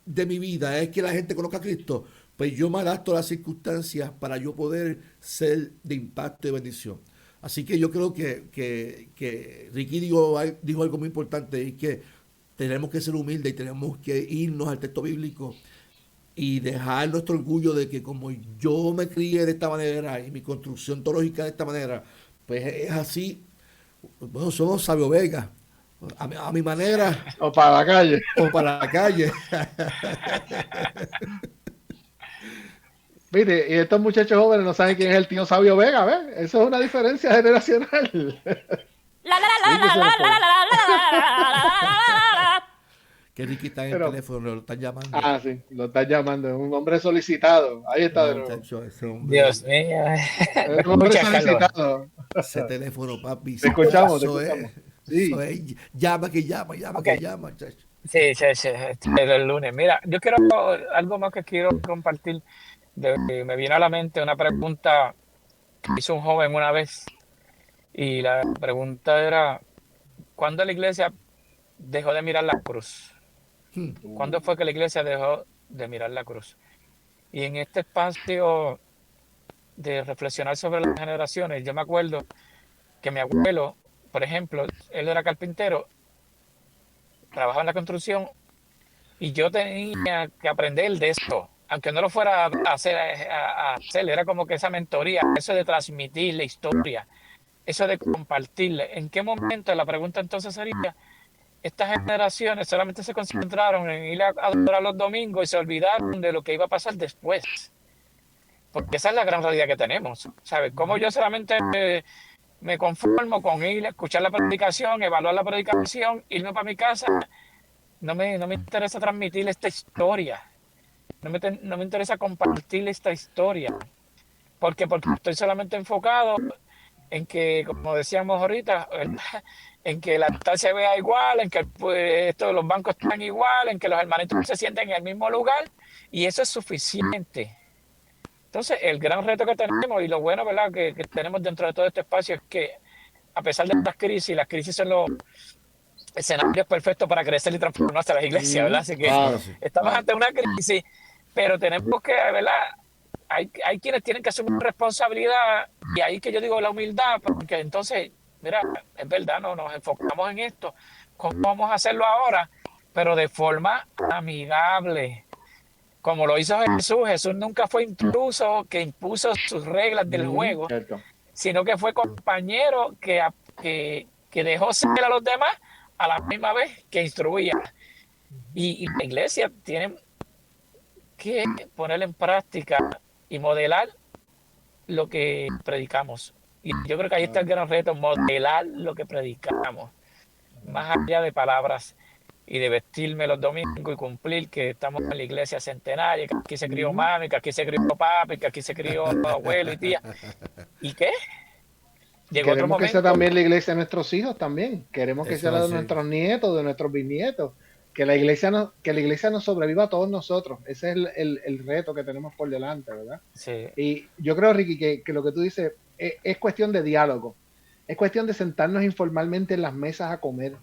de mi vida es que la gente conozca a Cristo, pues yo me adapto a las circunstancias para yo poder ser de impacto y bendición. Así que yo creo que Ricky dijo algo muy importante, y que tenemos que ser humildes y tenemos que irnos al texto bíblico y dejar nuestro orgullo de que como yo me crié de esta manera y mi construcción teológica de esta manera, pues es así. Bueno, somos Sabio Vega, a mi manera. O para la calle. O para la calle. Mire, y estos muchachos jóvenes no saben quién es el tío Sabio Vega, ¿ves? Eso es una diferencia generacional. Que Ricky está en el teléfono, lo están llamando. Ah, sí, lo están llamando. Es un hombre solicitado. Ahí está de nuevo. Dios mío. Es un hombre solicitado. Ese teléfono, papi. Te escuchamos, eso te escuchamos. Sí. Eso es, llama, chacho. Sí, el lunes. Mira, yo quiero algo más que quiero compartir. Me viene a la mente una pregunta que hizo un joven una vez. Y la pregunta era, ¿cuándo la iglesia dejó de mirar la cruz? ¿Cuándo fue que la iglesia dejó de mirar la cruz? Y en este espacio de reflexionar sobre las generaciones, yo me acuerdo que mi abuelo, por ejemplo, él era carpintero, trabajaba en la construcción y yo tenía que aprender de esto, aunque no lo fuera a hacer, era como que esa mentoría, eso de transmitir la historia, eso de compartirle. ¿En qué momento? La pregunta entonces sería, estas generaciones solamente se concentraron en ir a adorar los domingos y se olvidaron de lo que iba a pasar después? Porque esa es la gran realidad que tenemos, ¿sabes? Como yo solamente me conformo con ir a escuchar la predicación, evaluar la predicación, irme para mi casa. No me interesa transmitir esta historia. No me interesa compartir esta historia. Porque estoy solamente enfocado en que, como decíamos ahorita, en que la altar se vea igual, en que los bancos están igual, en que los hermanitos se sienten en el mismo lugar, y eso es suficiente. Entonces, el gran reto que tenemos y lo bueno, ¿verdad?, que tenemos dentro de todo este espacio es que, a pesar de las crisis son los escenarios perfectos para crecer y transformarse a las iglesias, ¿verdad? Así que estamos ante una crisis, pero tenemos que, ¿verdad? Hay quienes tienen que asumir responsabilidad, y ahí que yo digo la humildad, porque entonces, mira, es verdad, no nos enfocamos en esto. ¿Cómo vamos a hacerlo ahora? Pero de forma amigable, como lo hizo Jesús. Jesús nunca fue intruso que impuso sus reglas del juego, sino que fue compañero que dejó ser a los demás a la misma vez que instruía. Y la iglesia tiene que poner en práctica y modelar lo que predicamos. Y yo creo que ahí está el gran reto, modelar lo que predicamos, más allá de palabras. y de vestirme los domingos y cumplir que estamos en la iglesia centenaria, que aquí se crió mami, que aquí se crió papi, que aquí se crió abuelo y tía. ¿Y qué? Y Llegó otro queremos que sea momento. también la iglesia de nuestros hijos también. Queremos que Eso sea la es de así. nuestros nietos, de nuestros bisnietos. Que la iglesia nos sobreviva a todos nosotros. Ese es el reto que tenemos por delante, ¿verdad? Sí, Y yo creo, Ricky, que lo que tú dices es cuestión de diálogo. Es cuestión de sentarnos informalmente en las mesas a comer.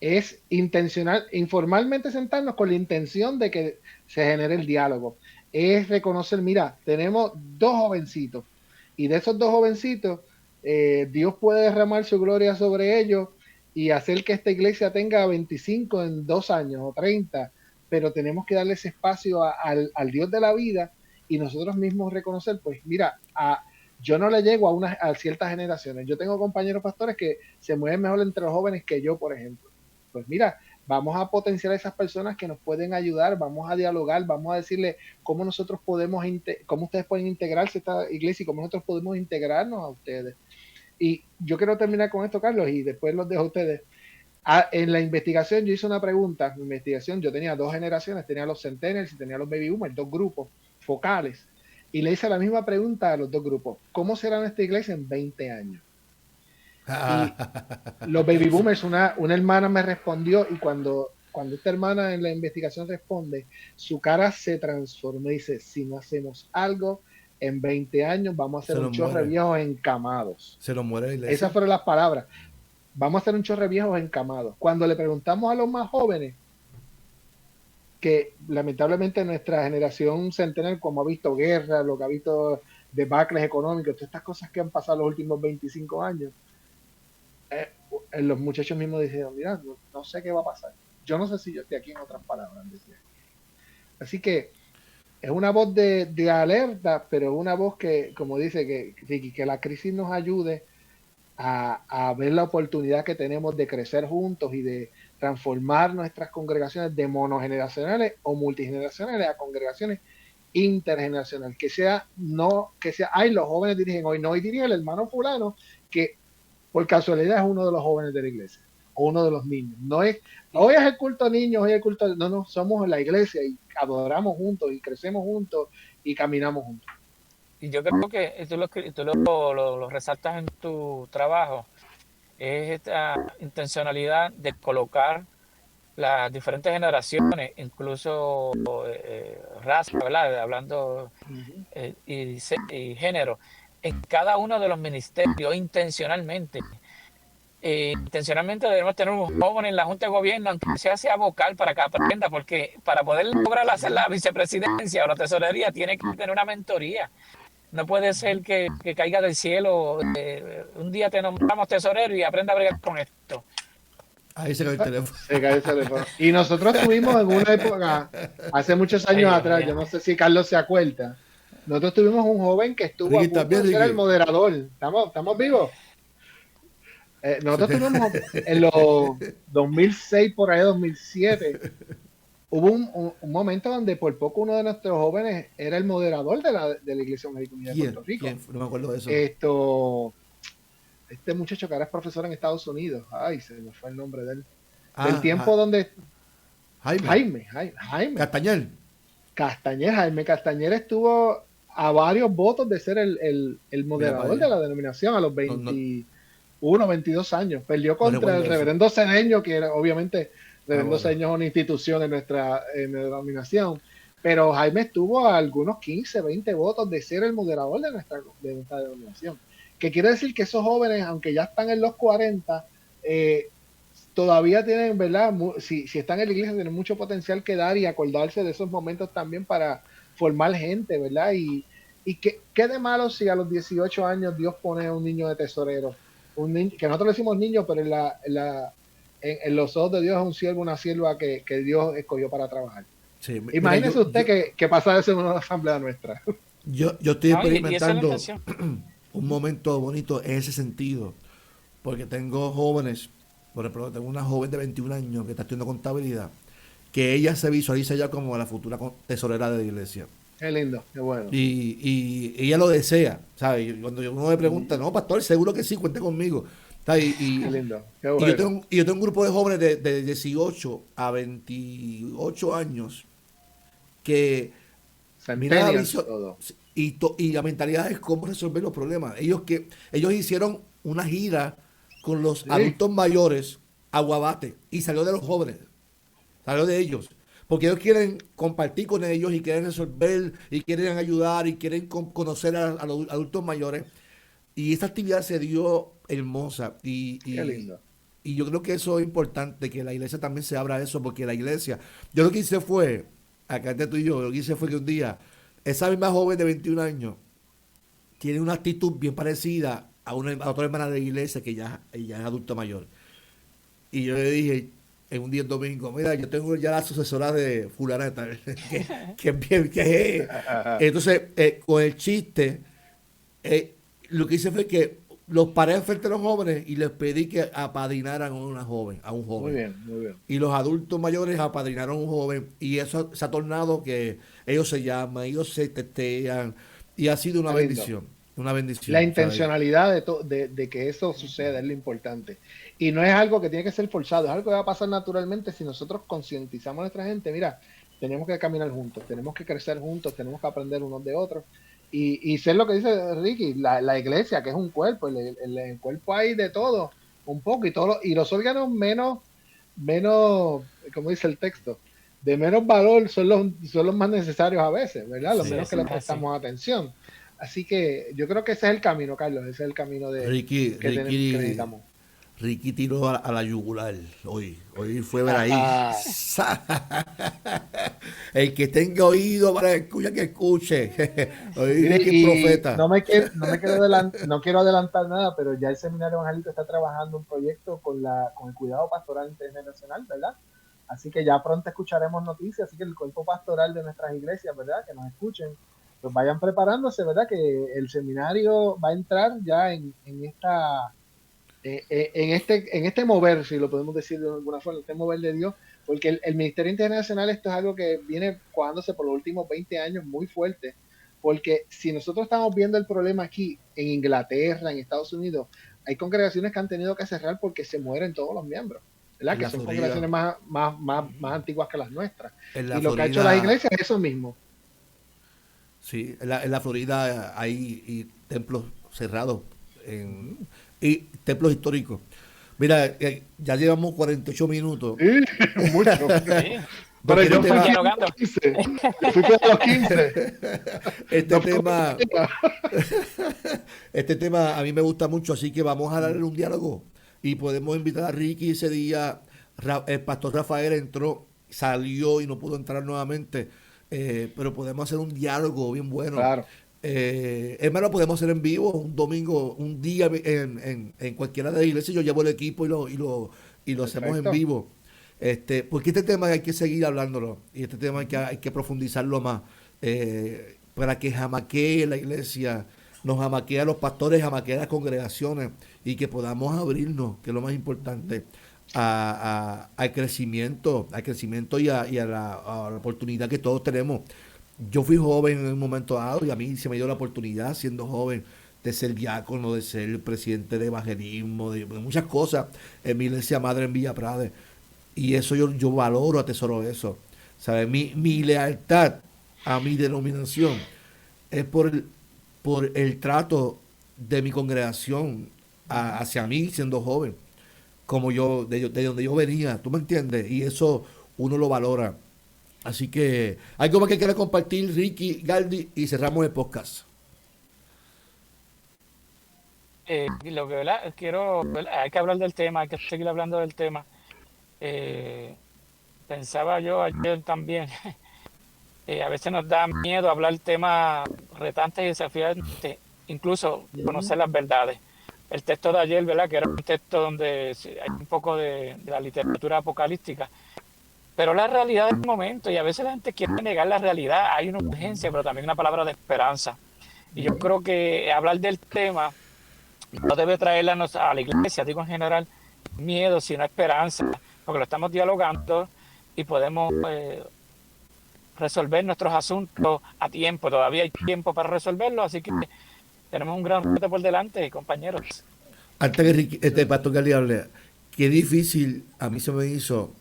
Es intencional, informalmente sentarnos con la intención de que se genere el diálogo. Es reconocer, mira, tenemos dos jovencitos y de esos dos jovencitos, Dios puede derramar su gloria sobre ellos y hacer que esta iglesia tenga 25 en 2 años o 30, pero tenemos que darle ese espacio al Dios de la vida y nosotros mismos reconocer, pues mira, yo no le llego a ciertas generaciones. Yo tengo compañeros pastores que se mueven mejor entre los jóvenes que yo, por ejemplo. Pues mira, vamos a potenciar a esas personas que nos pueden ayudar, vamos a dialogar, vamos a decirle cómo nosotros podemos, cómo ustedes pueden integrarse a esta iglesia y cómo nosotros podemos integrarnos a ustedes. Y yo quiero terminar con esto, Carlos, y después los dejo a ustedes. En la investigación yo hice una pregunta, en mi investigación yo tenía dos generaciones, tenía los centennials y tenía los baby boomers, dos grupos focales, y le hice la misma pregunta a los dos grupos, ¿cómo será nuestra iglesia en 20 años? Y los baby boomers, una hermana me respondió y cuando esta hermana en la investigación responde, su cara se transformó y dice, si no hacemos algo, en 20 años vamos a Se hacer un nos chorre muere. viejos encamados. Se nos muere la iglesia. Esas fueron las palabras. Vamos a hacer un chorre viejos encamados. Cuando le preguntamos a los más jóvenes, que lamentablemente nuestra generación centenal, como ha visto guerra, lo que ha visto debacles económicos, todas estas cosas que han pasado los últimos 25 años, los muchachos mismos dijeron, mira, no sé qué va a pasar. Yo no sé si yo estoy aquí, en otras palabras. Decía. Así que es una voz de alerta, pero es una voz que, como dice, que la crisis nos ayude a ver la oportunidad que tenemos de crecer juntos y de transformar nuestras congregaciones de monogeneracionales o multigeneracionales a congregaciones intergeneracionales, ay, los jóvenes dirigen hoy, no, hoy dirige el hermano fulano, que por casualidad es uno de los jóvenes de la iglesia, o uno de los niños. No es, hoy es el culto a niños, hoy es el culto, no, somos la iglesia y adoramos juntos y crecemos juntos y caminamos juntos. y yo creo que tú lo resaltas en tu trabajo, es esta intencionalidad de colocar las diferentes generaciones, incluso raza, ¿verdad? Hablando y género, en cada uno de los ministerios intencionalmente. Intencionalmente debemos tener un joven en la Junta de Gobierno, aunque sea vocal, para que aprenda, porque para poder lograr hacer la vicepresidencia o la tesorería tiene que tener una mentoría. No puede ser que caiga del cielo, un día te nombramos tesorero y aprenda a bregar con esto. Ahí se cae el teléfono. Se cae el teléfono. Y nosotros tuvimos en una época, hace muchos años atrás, yo no sé si Carlos se acuerda, nosotros tuvimos un joven que estuvo Ricky, a punto de ser Ricky. el moderador. ¿Estamos vivos? Nosotros tuvimos en los 2006, por ahí 2007, hubo un momento donde por poco uno de nuestros jóvenes era el moderador de la Iglesia Evangélica Unida de Puerto Rico. ¿Quién? No me acuerdo de eso. Este muchacho que ahora es profesor en Estados Unidos, ay, se me fue el nombre de él. Ah, Del tiempo donde... Jaime. Castañer. Jaime Castañer estuvo a varios votos de ser el moderador de la denominación a los 21, 22 años. Perdió contra el reverendo Cedeño, que era obviamente reverendo Cedeño es una institución en nuestra denominación. Pero Jaime estuvo a algunos 15, 20 votos de ser el moderador de nuestra denominación. Que quiere decir que esos jóvenes, aunque ya están en los 40, todavía tienen, ¿verdad? Si están en la iglesia, tienen mucho potencial que dar y acordarse de esos momentos también para formar gente, ¿verdad? Y ¿qué de malo si a los 18 años Dios pone a un niño de tesorero? Un niño, que nosotros le decimos niño, pero en los ojos de Dios es un siervo, una sierva que Dios escogió para trabajar. Sí, imagínese usted que pasa eso en una asamblea nuestra. Yo estoy experimentando un momento bonito en ese sentido, porque tengo jóvenes, por ejemplo, tengo una joven de 21 años que está estudiando contabilidad, que ella se visualiza ya como la futura tesorera de la iglesia. Qué lindo, qué bueno. Y ella lo desea, ¿sabes? Cuando uno me pregunta, no, pastor, seguro que sí, cuente conmigo. Está Qué lindo, qué y bueno. yo tengo un grupo de jóvenes de 18 a 28 años que mira la Centennials visión todo. y la mentalidad es cómo resolver los problemas. Ellos hicieron una gira con los Sí, adultos mayores a Guabate y salió de los jóvenes, salió de ellos. Porque ellos quieren compartir con ellos y quieren resolver y quieren ayudar y quieren conocer a los adultos mayores. Y esta actividad se dio hermosa qué lindo. y yo creo que eso es importante, que la iglesia también se abra a eso, porque la iglesia, yo lo que hice fue, acá entre tú y yo, lo que hice fue que un día, esa misma joven de 21 años tiene una actitud bien parecida a otra hermana de la iglesia que ella es adulta mayor. Y yo le dije, en un día domingo, mira, yo tengo ya la sucesora de fulana de tal, que es bien, que es. Entonces, con el chiste, eh, lo que hice fue que los paré frente a los jóvenes y les pedí que apadrinaran a un Muy joven. bien, muy bien. Y los adultos mayores apadrinaron a un joven. Y eso se ha tornado que ellos se llaman, ellos se testean. Y ha sido Qué lindo. una La bendición, ¿sabes? intencionalidad de que eso suceda es lo importante. Y no es algo que tiene que ser forzado, es algo que va a pasar naturalmente si nosotros concientizamos a nuestra gente. Mira, tenemos que caminar juntos, tenemos que crecer juntos, tenemos que aprender unos de otros. Y ser lo que dice Ricky, la iglesia, que es un cuerpo, el cuerpo hay de todo, un poco, y los órganos menos, como dice el texto, de menos valor son los más necesarios a veces, ¿verdad? Los Sí. menos que Así le es así. prestamos atención. Así que yo creo que ese es el camino, Carlos, ese es el camino Ricky, que Ricky, necesitamos. Ricky tiró a la yugular hoy. Hoy fue ver ahí. El que tenga oído para escuchar, que escuche. Hoy Mire, Ricky es y profeta. no quiero adelantar nada, pero ya el Seminario Evangelista está trabajando un proyecto con el cuidado pastoral intergeneracional, ¿verdad? Así que ya pronto escucharemos noticias, así que el cuerpo pastoral de nuestras iglesias, ¿verdad? Que nos escuchen, pues vayan preparándose, ¿verdad? Que el seminario va a entrar ya en este mover, si lo podemos decir de alguna forma, este mover de Dios, porque el Ministerio Internacional, esto es algo que viene jugándose por los últimos 20 años muy fuerte, porque si nosotros estamos viendo el problema aquí en Inglaterra, en Estados Unidos, hay congregaciones que han tenido que cerrar porque se mueren todos los miembros, ¿verdad? En Que la son Florida, congregaciones más antiguas que las nuestras. en Y la lo que ha hecho las Florida, iglesias es eso mismo. sí, en la Florida hay templos cerrados y templos históricos. Mira, ya llevamos 48 minutos. Sí, mucho. Sí, Porque Pero este yo fui estamos tema, quien de dialogando. los 15. Yo fui quien de los 15. este No fue tema, tema. este tema a mí me gusta mucho, así que vamos a darle un diálogo y podemos invitar a Ricky ese día. El pastor Rafael entró, salió y no pudo entrar nuevamente, pero podemos hacer un diálogo bien bueno. Claro, Hermano, podemos hacer en vivo un domingo, un día en cualquiera de las iglesias. Yo llevo el equipo y lo hacemos en perfecto. vivo. Porque este tema hay que seguir hablándolo y este tema hay que profundizarlo más, para que jamaquee la iglesia, nos jamaquee a los pastores, jamaquee a las congregaciones y que podamos abrirnos, que es lo más importante, al crecimiento a la oportunidad que todos tenemos. Yo fui joven en un momento dado y a mí se me dio la oportunidad, siendo joven, de ser diácono, de ser presidente de evangelismo, de muchas cosas en mi iglesia madre en Villa Prade. Y eso yo valoro, atesoro eso. ¿Sabes? Mi lealtad a mi denominación es por el trato de mi congregación hacia mí siendo joven, como yo, de donde yo venía, ¿tú me entiendes? Y eso uno lo valora. Así que, algo más que quiera compartir, Ricky, Galdi, y cerramos el podcast. Y lo que, ¿verdad? Quiero, ¿verdad? Hay que hablar del tema, hay que seguir hablando del tema. Eh, Pensaba yo ayer también, a veces nos da miedo hablar temas retantes y desafiantes, incluso Ujú. conocer las verdades. El texto de ayer, ¿verdad? Que era un texto donde hay un poco de la literatura apocalíptica, pero la realidad del momento, y a veces la gente quiere negar la realidad, hay una urgencia, pero también una palabra de esperanza. Y yo creo que hablar del tema no debe traerle a la iglesia, digo en general, miedo, sino esperanza, porque lo estamos dialogando y podemos resolver nuestros asuntos a tiempo. Todavía hay tiempo para resolverlo, así que tenemos un gran reto por delante, compañeros. Antes que este Pastor Gary hable, qué difícil a mí se me hizo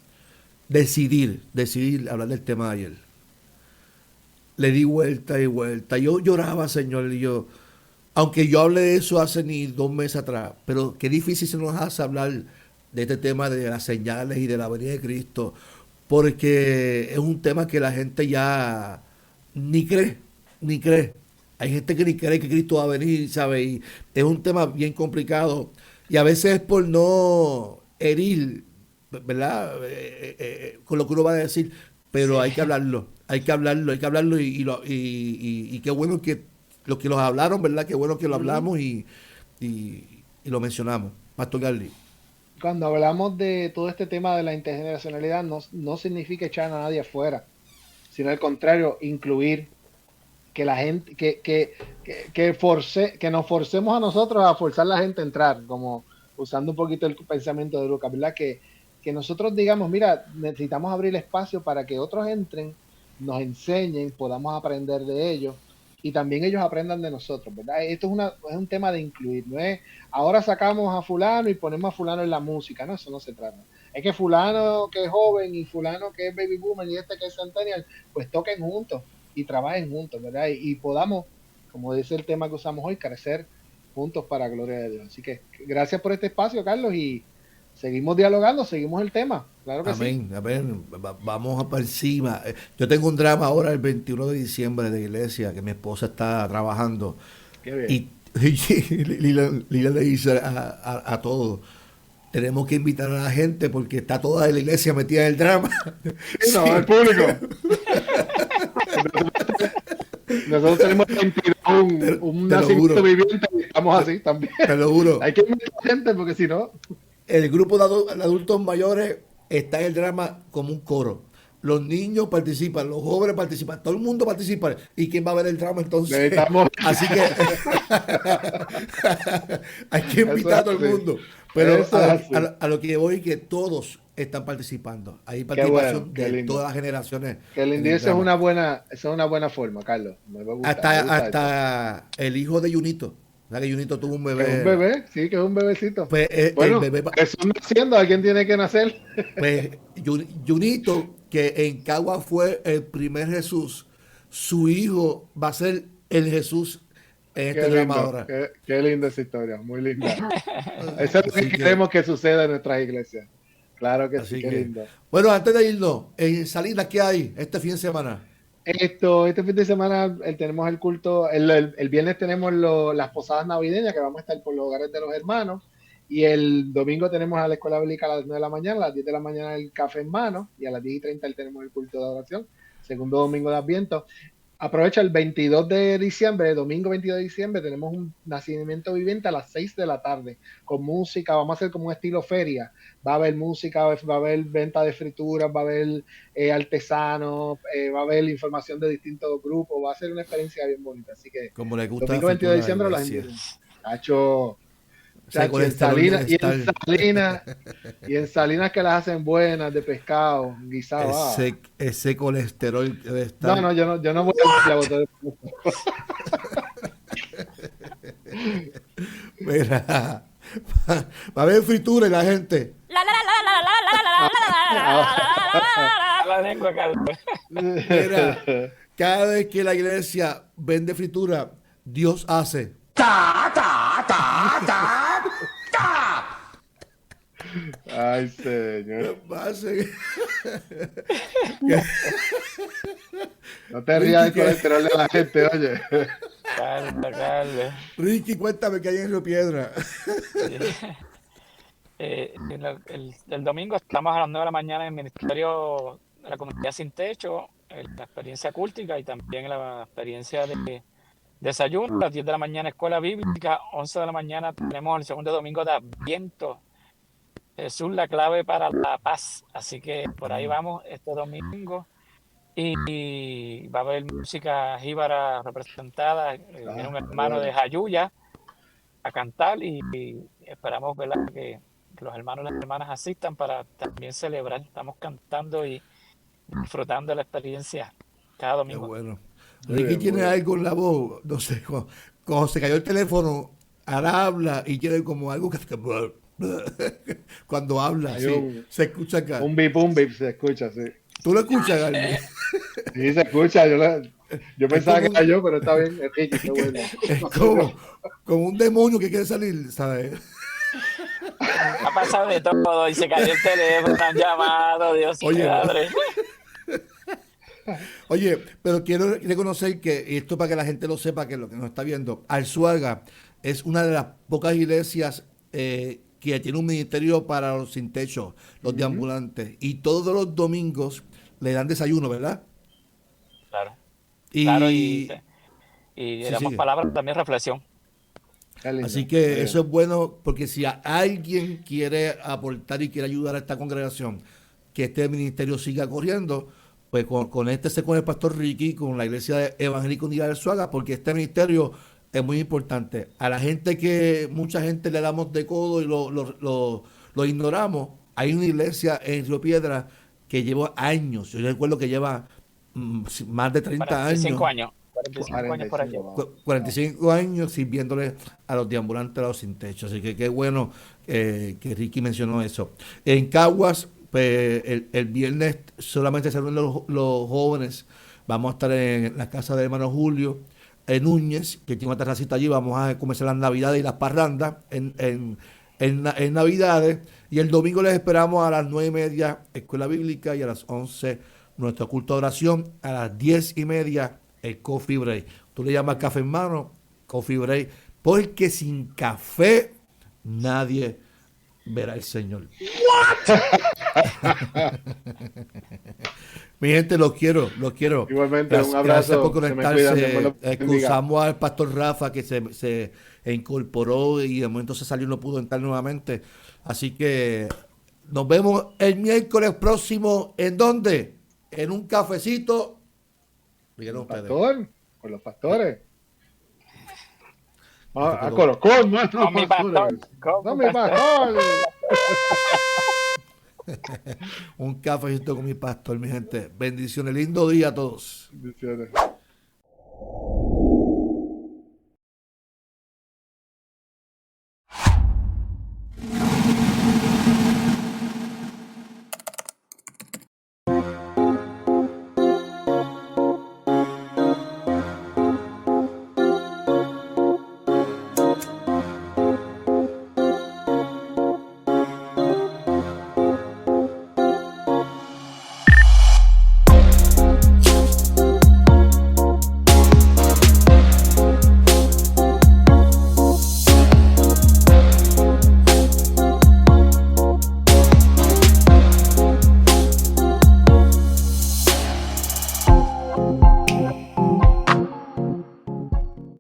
decidir hablar del tema de ayer. Le di vuelta y vuelta. Yo lloraba, Señor, y yo, aunque yo hablé de eso hace ni 2 meses atrás, pero qué difícil se nos hace hablar de este tema de las señales y de la venida de Cristo, porque es un tema que la gente ya ni cree. Hay gente que ni cree que Cristo va a venir, ¿sabe? Y es un tema bien complicado. Y a veces es por no herir, ¿verdad? Con lo que uno va a decir, pero Sí. hay que hablarlo, y qué bueno que los que los hablaron, ¿verdad? Qué bueno que lo Ujú. hablamos y lo mencionamos. Pastor Garly. Cuando hablamos de todo este tema de la intergeneracionalidad, no significa echar a nadie afuera, sino al contrario, incluir que la gente, que nos forcemos a nosotros a forzar a la gente a entrar, como usando un poquito el pensamiento de Lucas, ¿verdad? Que nosotros digamos, mira, necesitamos abrir espacio para que otros entren, nos enseñen, podamos aprender de ellos y también ellos aprendan de nosotros, ¿verdad? Esto es un tema de incluir, no es ahora sacamos a fulano y ponemos a fulano en la música, no, eso no se trata. Es que fulano que es joven y fulano que es baby boomer y este que es centennial, pues toquen juntos y trabajen juntos, ¿verdad? Y podamos, como dice el tema que usamos hoy, crecer juntos para gloria de Dios. Así que gracias por este espacio, Carlos, y seguimos dialogando, seguimos el tema, claro que sí. Amén, amén. Vamos a por encima. Yo tengo un drama ahora el 21 de diciembre de iglesia que mi esposa está trabajando Qué bien. y Lila le dice a todos, tenemos que invitar a la gente porque está toda la iglesia metida en el drama. Sí, no, Sí, el público. Nosotros tenemos 22, un te lo nacimiento juro, viviente y estamos así también. te lo juro. Hay que invitar gente porque si no, El grupo de adultos mayores está en el drama como un coro. Los niños participan, los jóvenes participan, todo el mundo participa. ¿Y quién va a ver el drama entonces? necesitamos. Así que hay que Eso invitar a es todo el así. mundo. Pero Eso es así. a lo que voy es que todos están participando. Hay Qué bueno, participación qué de lindo. todas las generaciones Qué en lindo. Y el eso es drama. eso es una buena forma, Carlos. Me gusta, me Hasta, gusta eso. hasta el hijo de Junito. O sea, que Junito tuvo un Que es un bebé. bebé, sí, que es un bebecito. Pues el Bueno, bebé eso naciendo, alguien tiene que nacer. Pues Junito, que en Cagua fue el primer Jesús, su hijo va a ser el Jesús en este Qué drama lindo, ahora. qué linda esa historia, muy linda. Eso es lo que Así que, queremos que suceda en nuestras iglesias. Claro que sí, así qué que, lindo. bueno, antes de irnos, en Salinas, ¿qué hay este fin de semana? Este fin de semana tenemos el culto, el viernes tenemos las posadas navideñas que vamos a estar por los hogares de los hermanos y el domingo tenemos a la escuela bíblica a las 9 de la mañana, a las 10 de la mañana el café en mano y a las 10:30 tenemos el culto de oración, segundo domingo de Adviento. Aprovecha el 22 de diciembre, domingo 22 de diciembre, tenemos un nacimiento viviente a las 6 de la tarde, con música, vamos a hacer como un estilo feria, va a haber música, va a haber venta de frituras, va a haber artesanos, va a haber información de distintos grupos, va a ser una experiencia bien bonita, así que Como le gusta la domingo 22 de fritura a la diciembre los iglesia. invito. Chacho, Ese chacho, colesterol debe y en Salinas que las hacen buenas, de pescado, guisado, ese colesterol debe No, estar. no, yo no voy a botar. Mira, va a haber fritura y la gente. La lengua, Carlos. Mira, cada vez que la iglesia vende fritura, Dios hace. Ay, señor. Hace- No te rías del Ricky, colesterol de la gente, oye. Carlos. Ricky, cuéntame qué hay en Río Piedra. El domingo estamos a las 9 de la mañana en el Ministerio de la Comunidad Sin Techo, la experiencia cultica y también la experiencia de desayuno. A las 10 de la mañana Escuela Bíblica, 11 de la mañana tenemos el segundo domingo de Adviento. Jesús, la clave para la paz. Así que por ahí vamos este domingo. Y va a haber música jíbara representada. Viene un hermano de Jayuya a cantar y esperamos, ¿verdad?, que los hermanos y las hermanas asistan para también celebrar. Estamos cantando y disfrutando de la experiencia cada Qué domingo. bueno. Muy Ricky bien, tiene muy bien. algo en la voz. No sé, cuando se cayó el teléfono, ahora habla y quiere como algo que cuando habla, Hay sí, se escucha acá. un bip, se escucha, sí. ¿Tú lo escuchas, Garmi? Sí, se escucha. Yo Es pensaba como que era yo, pero está bien, Ricky, qué bueno. es como un demonio que quiere salir, ¿sabes? Ha pasado de todo y se cayó el teléfono, han llamado, Dios Oye, padre. Oye, pero quiero reconocer que, y esto para que la gente lo sepa, que lo que nos está viendo, Arzuaga es una de las pocas iglesias que tiene un ministerio para los sin techo, los deambulantes, y todos los domingos le dan desayuno, ¿verdad? Claro, Y claro, y le sí, damos sigue. palabras, también reflexión. Qué lindo, Así qué que bien. eso es bueno porque si alguien quiere aportar y quiere ayudar a esta congregación, que este ministerio siga corriendo, pues conéctese con el pastor Ricky, con la iglesia evangélica Unidad del Suaga, porque este ministerio es muy importante. A la gente que mucha gente le damos de codo y lo ignoramos, hay una iglesia en Río Piedra que lleva años, yo recuerdo que lleva más de 30 45 años años, 45 años por allá. 45, wow. 45 años sirviéndole a los deambulantes, a los sin techo. Así que qué bueno que Ricky mencionó eso. En Caguas, pues, el viernes solamente se reúnen los jóvenes. Vamos a estar en la casa del hermano Julio Núñez, que tiene una terracita allí. Vamos a comenzar las navidades y las parrandas en Navidades. Y el domingo les esperamos a las 9:30, Escuela Bíblica, y a las 11, nuestro culto de oración. A las 10:30, el coffee break. Tú le llamas café en mano, coffee break, porque sin café nadie verá al Señor. Mi gente, los quiero. Igualmente, un Gracias por abrazo. Se me cuidan, Dios me conectarse. los bendiga. Excusamos al pastor Rafa que se incorporó y de momento se salió y no pudo entrar nuevamente. Así que nos vemos el miércoles próximo. ¿En dónde? En un cafecito. Díganos ustedes. Pastor, con los pastores. Con los- Con nuestros Con mi pastor, pastores. con No, mi mi pastor. Un cafecito con mi pastor, mi gente. Bendiciones. Lindo día a todos. Bendiciones.